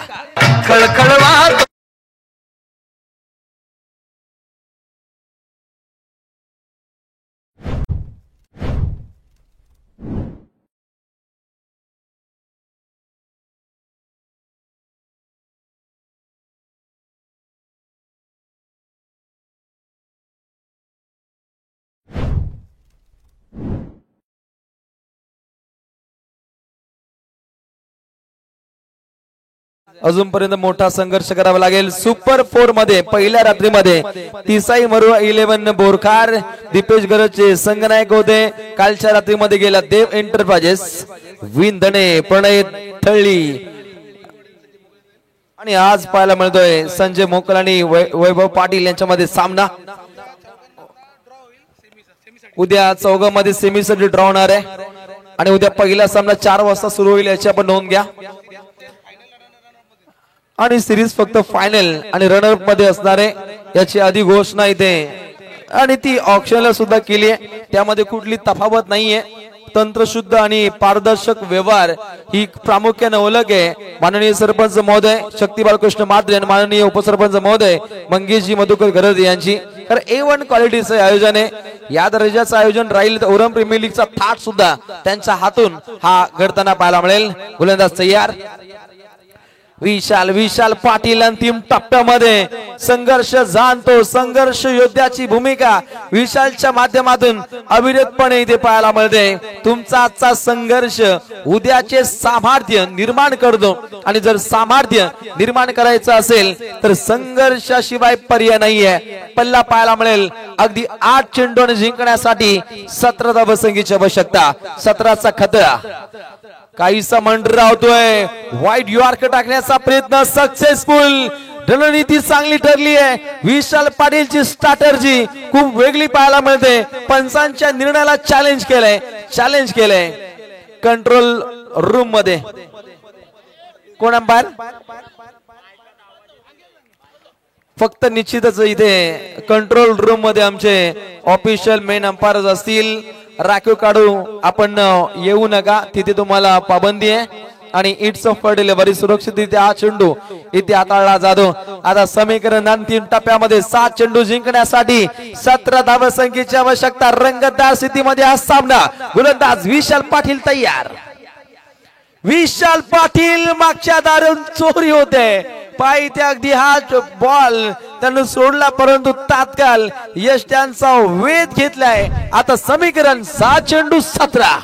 खळखळवा अजूनपर्यंत मोठा संघर्ष करावा लागेल. सुपर 4 मध्ये पहिल्या रात्रीमध्ये तिसाई मरुआ 11 बोरखार दीपेश गरजचे संघनायक होते. कालच्या रात्रीमध्ये गेला देव एंटरप्राइजेस विंधणे प्रणय थळी. आणि आज पाहायला मिळतोय संजय मोकल आणि वैभव पाटील यांच्यामध्ये सामना. उद्या चौघांमध्ये सेमीसाठी ड्रॉ होणार आहे आणि उद्या पहिला सामना 4 वाजता सुरू होईल याची आपण नोंद घ्या. आणि सिरीज फक्त फायनल आणि रनअप मध्ये असणार आहे याची आधी घोषणा इथे आणि ती ऑप्शनला सुद्धा केली आहे. त्यामध्ये कुठली तफावत नाहीये. तंत्रशुद्ध आणि पारदर्शक व्यवहार ही प्रामुख्याने ओळख आहे. माननीय सरपंच महोदय शक्ती बाळकृष्ण मात्रे आणि माननीय उपसरपंच महोदय मंगेशजी मधुकर गरज यांची तर A1 क्वालिटीचं आयोजन आहे. या दर्जाचं आयोजन राहील. ओरम प्रीमियर लीगचा थाट सुद्धा त्यांच्या हातून हा घडताना पाहायला मिळेल. गोलंदाज तयार. विशाल पाटील अंतिम टप्प्यामध्ये संघर्ष जाणतो. संघर्ष योद्ध्याची भूमिका विशालच्या माध्यमातून अविरतपणे इथे पाहायला मिळते. तुमचा आजचा संघर्ष उद्याचे सामर्थ्य निर्माण करतो आणि जर सामर्थ्य निर्माण करायचं असेल तर संघर्षाशिवाय पर्याय नाहीये. पल्ला पाहायला मिळेल अगदी 8 चेंडू जिंकण्यासाठी 17 धावसंख्येची आवश्यकता. 17चा खतरा. काहीसा मंडरावतोय. वाईट यॉर्क टाकण्याचा प्रयत्न सक्सेसफुल. रणनीती चांगली ठरली आहे. विशाल पाटीलची स्ट्रॅटर्जी खूप वेगळी पाहायला मिळते. पंचांच्या निर्णयाला चॅलेंज केलंय. कंट्रोल रूम मध्ये कोण अंपायर फक्त निश्चितच इथे कंट्रोल रूम मध्ये आमचे ऑफिशियल मेन अंपायर्स असतील. राखीव काढू आपण येऊ नका, तिथे तुम्हाला पाबंदी आहे आणि इट्स ऑफ डिलिव्हरी सुरक्षितरित्या हा चेंडू इथे हाताळला जातो. आता समीकरण अंतिम टप्प्यामध्ये 7 चेंडू जिंकण्यासाठी 17 धावसंख्येची आवश्यकता. रंगतदार स्थितीमध्ये हा सामना. गोलंदाज विशाल पाटील तयार. विशाल पाटील मागच्या दारून चोरी होते, पायी त्या अगदी हा बॉल त्यानं सोडला, परंतु तात्काळ यश त्यांचा वेध घेतलाय. आता समीकरण 7 चेंडू 17.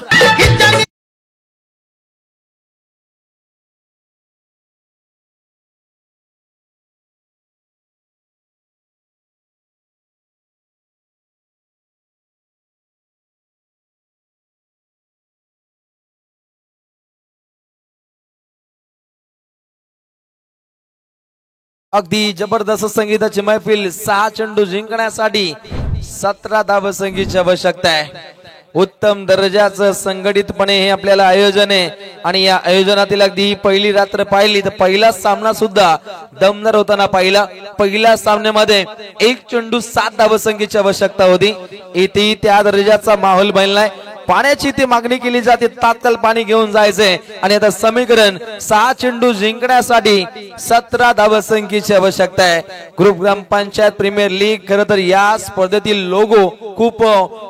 अगदी जबरदस्त संगीताची मैफिल. 6 चेंडू जिंकण्यासाठी 17 धावसंख्येची आवश्यकता आहे. उत्तम दर्जाचं संघटितपणे हे आपल्याला आयोजन आहे आणि या आयोजनातील अगदी पहिली रात्र पाहिली तर पहिला सामना सुद्धा दमदार होताना पाहिला. पहिल्या सामन्यामध्ये 1 चेंडू 7 धावसंख्येची आवश्यकता होती. इथेही त्या दर्जाचा माहोल बनलाय. पाण्याची ती मागणी केली जाते, तात्काळ पाणी घेऊन जायचंय आणि आता समीकरण 6 चेंडू जिंकण्यासाठी 17 धावसंख्येची आवश्यकता आहे. ग्रुप ग्रामपंचायत प्रीमियर लीग खरं तर या स्पर्धेतील लोगो खूप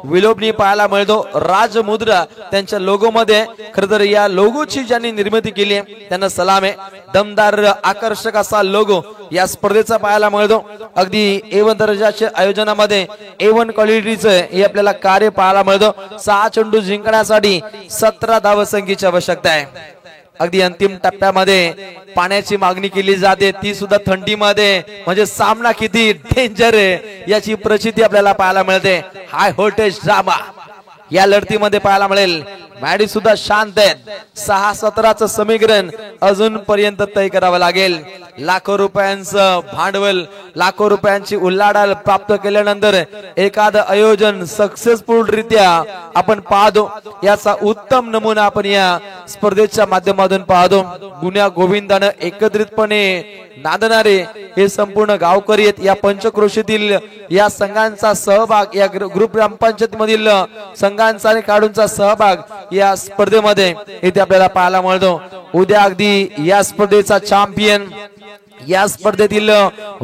विलोभनीय पाहायला मिळतो. राजमुद्रा त्यांच्या लोगो मध्ये खरं तर या लोगोची ज्यांनी निर्मिती केली आहे त्यांना सलाम आहे. दमदार आकर्षक असा लोगो या स्पर्धेचा पाहायला मिळतो. अगदी A1 दर्जाच्या आयोजनामध्ये A1 क्वालिटीचं हे आपल्याला कार्य पाहायला मिळतं. 6 चेंडू जिंकण्यासाठी 17 धावसंख्येची आवश्यकता आहे. अगदी अंतिम टप्प्यामध्ये पाण्याची मागणी केली जाते, ती सुद्धा थंडीमध्ये, म्हणजे सामना किती डेंजर आहे याची प्रचिती आपल्याला पाहायला मिळते. हाय व्होल्टेज ड्रामा या लढतीमध्ये पाहायला मिळेल. मॅडी सुद्धा शांत आहेत. 6-17चं समीकरण अजून पर्यंत तय करावं लागेल. लाखो रुपयांचं भांडवल, लाखो रुपयांची उलाढाल प्राप्त केल्यानंतर एखादं आयोजन सक्सेसफुल रित्या आपण पाहतो. याचा उत्तम नमुना आपण या स्पर्धेच्या माध्यमातून पाहतो. गुन्ह्या गोविंदानं एकत्रितपणे नांदणारे हे संपूर्ण गावकरी आहेत. या पंचक्रोशीतील या संघांचा सहभाग, या ग्रुप ग्रामपंचायत मधील संघांचा आणि खेळाडूंचा सहभाग या स्पर्धेमध्ये इथे आपल्याला पाहायला मिळतो. उद्या अगदी या स्पर्धेचा चॅम्पियन, या स्पर्धेतील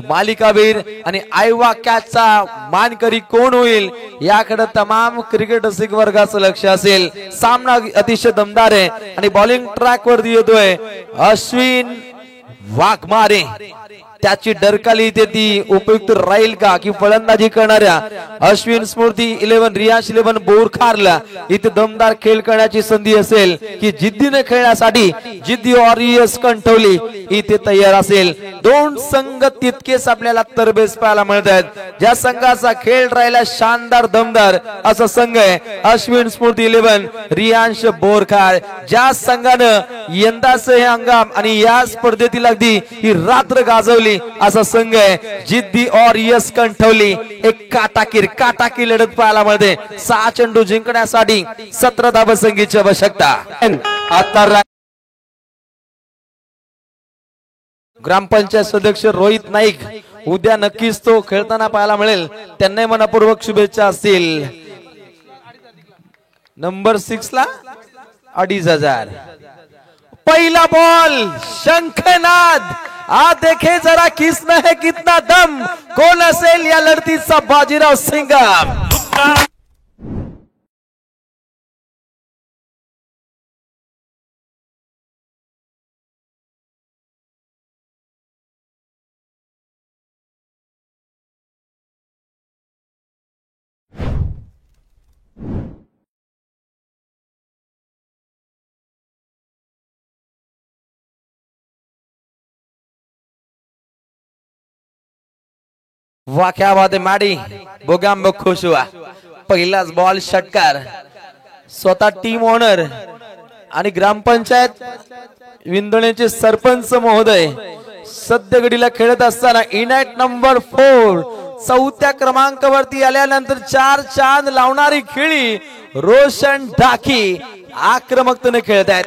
मालिकावीर आणि आयवा कॅचचा मानकरी कोण होईल याकडे तमाम क्रिकेट रसिक वर्गाचं लक्ष असेल. सामना अतिशय दमदार आहे आणि बॉलिंग ट्रॅक वरती येतोय अश्विन वाघमारे. त्याची डरकाली इथे ती उपयुक्त राहील का की फलंदाजी करणाऱ्या अश्विन स्मृती 11 रियाश 11 बोरखारला इथे दमदार खेळ करण्याची संधी असेल की जिद्दीने खेळण्यासाठी जिद्दी वॉरियर्स कंठवली इथे तयार असेल. 2 संघ तितकेच आपल्याला तरबेज पाहायला मिळत आहेत. ज्या संघाचा खेळ राहिला शानदार दमदार असा संघ आहे अश्विन स्मृती 11 रियांश बोरखार. ज्या संघानं यंदाच हे हंगाम आणि या स्पर्धेतील अगदी ही रात्र गाजवली असा संघ आहे जिद्दी वॉरियर्स कंठवली. एक काटाकीर लढत पाहायला मिळते. 6 चेंडू जिंकण्यासाठी 17 धावसंख्येची आवश्यकता. आता ग्रामपंचायत सदस्य रोहित नाईक उद्या नक्कीच तो खेळताना पाहायला मिळेल. त्यांनाही मनपूर्वक शुभेच्छा असतील. नंबर 6 ला 2500. पहिला बॉल शंखनाद. आ देखे जरा किसना है कितना दम. कोण असेल या लढतीचा बाजीराव सिंगम. वाह क्या बात है मॅडी. बोगांब खुश हुआ. पहिलाच बॉल षटकार. स्वतः टीम ओनर आणि ग्रामपंचायत विंदोळ्याचे सरपंच महोदय सध्या घडीला खेळत असताना इनॅट नंबर 4 4थ्या क्रमांकावरती आल्यानंतर 4 चांद लावणारी खेळी रोशन ढाकी आक्रमकतेने खेळत आहेत.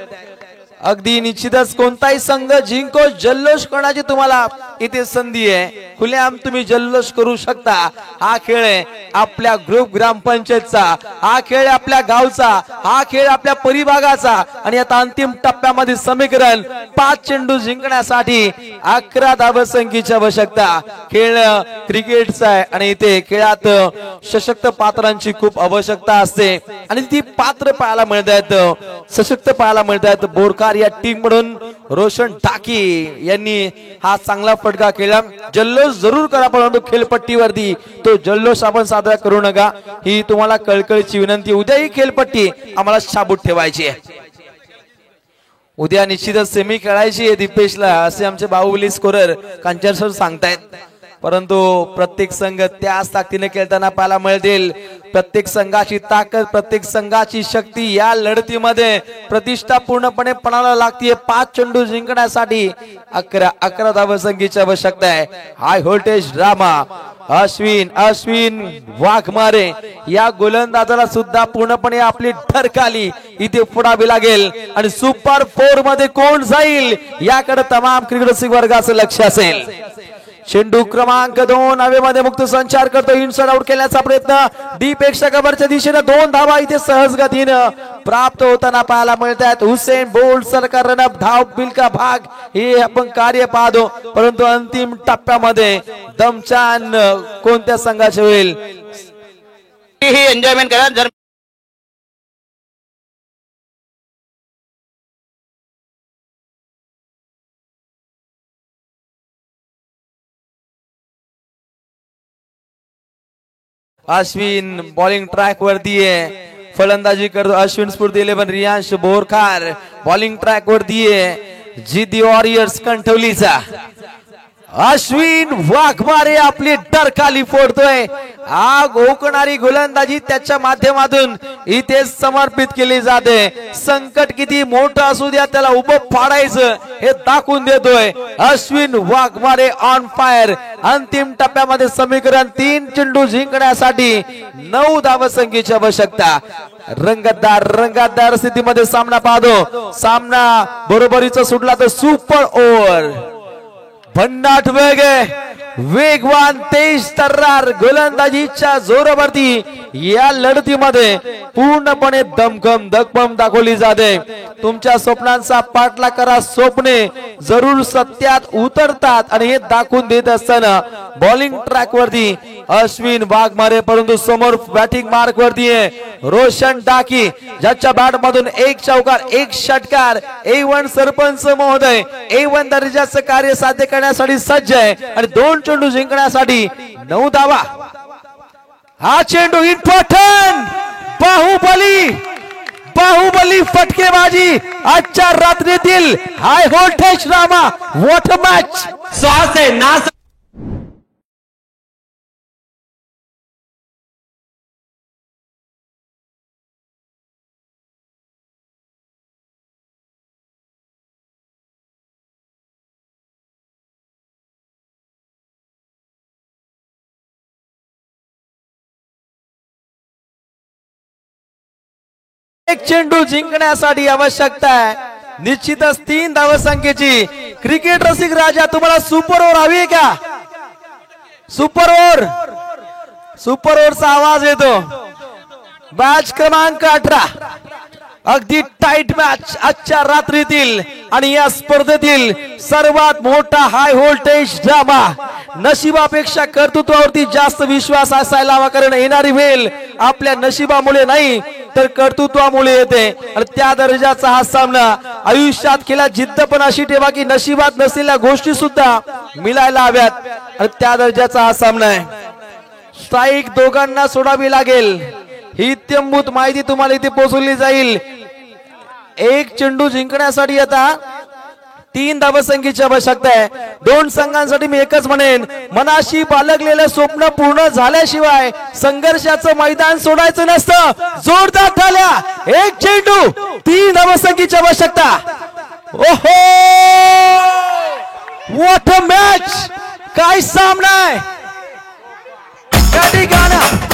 अगदी निश्चितच कोणताही संघ जिंको जल्लोष करण्याची तुम्हाला इथे संधी आहे. खुलेआम तुम्ही जल्लोष करू शकता. हा खेळ आहे आपल्या ग्रुप ग्रामपंचायतचा, हा खेळ आपल्या गावचा, हा खेळ आपल्या परिभागाचा. आणि आता अंतिम टप्प्यामध्ये समीकरण 5 चेंडू जिंकण्यासाठी 11 धावसंख्येची आवश्यकता. खेळ क्रिकेटचा आहे आणि इथे खेळात सशक्त पात्रांची खूप आवश्यकता असते आणि ती पात्र पाहायला मिळतात, सशक्त पाहायला मिळतात. बोरकार या टीम म्हणून रोशन टाकी यांनी हा चांगला फटका केला. जल्लोष जरूर करा परंतु खेळपट्टीवरती तो जल्लोष आपण साजरा करू नका, ही तुम्हाला कळकळीची विनंती. उद्या ही खेळपट्टी आम्हाला शाबूत ठेवायची आहे. उद्या निश्चितच सेमी खेळायची आहे दीपेशला, असे आमचे बाहुबली स्कोरर कांचन सर सांगतायत. परंतु प्रत्येक संघ त्याच ताकदीने खेळताना पाहायला मिळतील. प्रत्येक संघाची ताकद, प्रत्येक संघाची शक्ती या लढतीमध्ये प्रतिष्ठा पूर्णपणे पणाला लागते. 5 चेंडू जिंकण्यासाठी 11 धावसंख्येची आवश्यकता आहे. हाय व्होल्टेज ड्रामा अश्विन वाघमारे या गोलंदाजाला सुद्धा पूर्णपणे आपली ठरकाली इथे फोडावी लागेल. आणि सुपर 4 मध्ये कोण जाईल याकडे तमाम क्रिकेट रसिक वर्गाचं लक्ष असेल. चेंडू क्रमांक 2 हवेमध्ये मुक्त संचार करतो. इनसाइड आउट केल्याचा प्रयत्न डीप एक्स्ट्रा कव्हरच्या दिशेने 2 धावा इथे सहज गतीनं प्राप्त होताना पाहायला मिळतात. हुसेन बोल्ट सरकार रनअप धाव बिलका भाग हे आपण कार्य पाहतो. परंतु अंतिम टप्प्यामध्ये दमछान कोणत्या संघाचे होईल ही एन्जॉयमेंट करा. जर अश्विन बॉलिंग ट्रॅक वरती आहे, फलंदाजी करतो. अश्विन स्फूर्ती 11 रियांश बोरखार बॉलिंग ट्रॅक वरती आहे. जिद्दी वॉरियर्स कंठवलीचा अश्विन वाघमारे आपली डरकाली फोडतोय. आग ओकणारी गोलंदाजी त्याच्या माध्यमातून इथे समर्पित केली जाते. संकट किती मोठं असू द्या त्याला उभं फाडायचं हे दाखवून देतोय अश्विन वाघमारे ऑन फायर. अंतिम टप्प्यामध्ये समीकरण 3 चेंडू जिंकण्यासाठी 9 धावसंख्येची आवश्यकता. रंगतदार स्थितीमध्ये सामना पाहतो. सामना बरोबरीचा सुटला तर सुपर ओव्हर. भन्नाट वेग वेगवान तेज तर्रार गोलंदाजीच्या जोरावरती या लढतीमध्ये पूर्णपणे दमखम दाखवली जाते. तुमच्या स्वप्नांचा पाठलाग करा, स्वप्ने जरूर सत्यात उतरतात आणि हे दाखवून देत असताना बॉलिंग ट्रॅक वरती अश्विन वाघमारे. परंतु समोर बॅटिंग मार्क वरती आहे रोशन टाकी, ज्याच्या बॅट मधून 1 चौकार 1 षटकार. A1 सरपंच महोदय A1 दर्जाचं कार्य साध्य करण्यासाठी सज्ज आहे आणि 2 चेंडू जिंकण्यासाठी 9 धावा. हा चेंडू इम्पॉर्टंट बाहुबली फटकेबाजी आजच्या रात्रीतील high voltage drama. What a match. श्वास आहे नास. एक चेंडू जिंकण्यासाठी आवश्यकता आहे निश्चितच 3 धावसंख्येची. क्रिकेट रसिक राजा तुम्हाला सुपर ओव्हर हवी आहे का? सुपर ओव्हरचा आवाज येतो. मॅच क्रमांक 18 अगदी टाइट मॅच आजच्या रात्रीतील आणि या स्पर्धेतील सर्वात मोठा हाय व्होल्टेज ड्रामा. नशिबापेक्षा कर्तृत्वावरती जास्त विश्वास असायला हवा, कारण येणारी वेळ आपल्या नशिबामुळे नाही तर कर्तृत्वामुळे येते. आणि त्या दर्जाचा हा सामना आयुष्यात केला. जिद्द पण अशी ठेवा की नशिबात नसलेल्या गोष्टी सुद्धा मिळायला हव्यात आणि त्या दर्जाचा हा सामना आहे. स्ट्राईक दोघांना सोडावी लागेल ही इत्यंभूत माहिती तुम्हाला इथे पोहोचवली जाईल. 1 चेंडू जिंकण्यासाठी आता 3 धावसंख्येची आवश्यकता आहे. 2 संघांसाठी मी एकच म्हणेन, मनाशी बाळगलेलं स्वप्न पूर्ण झाल्याशिवाय संघर्षाचं मैदान सोडायचं नसतं. जोरदार टाळ्या. 1 चेंडू 3 धावसंख्येची आवश्यकता. ओहो व्हॉट अ मॅच. काय सामना आहे. गाणं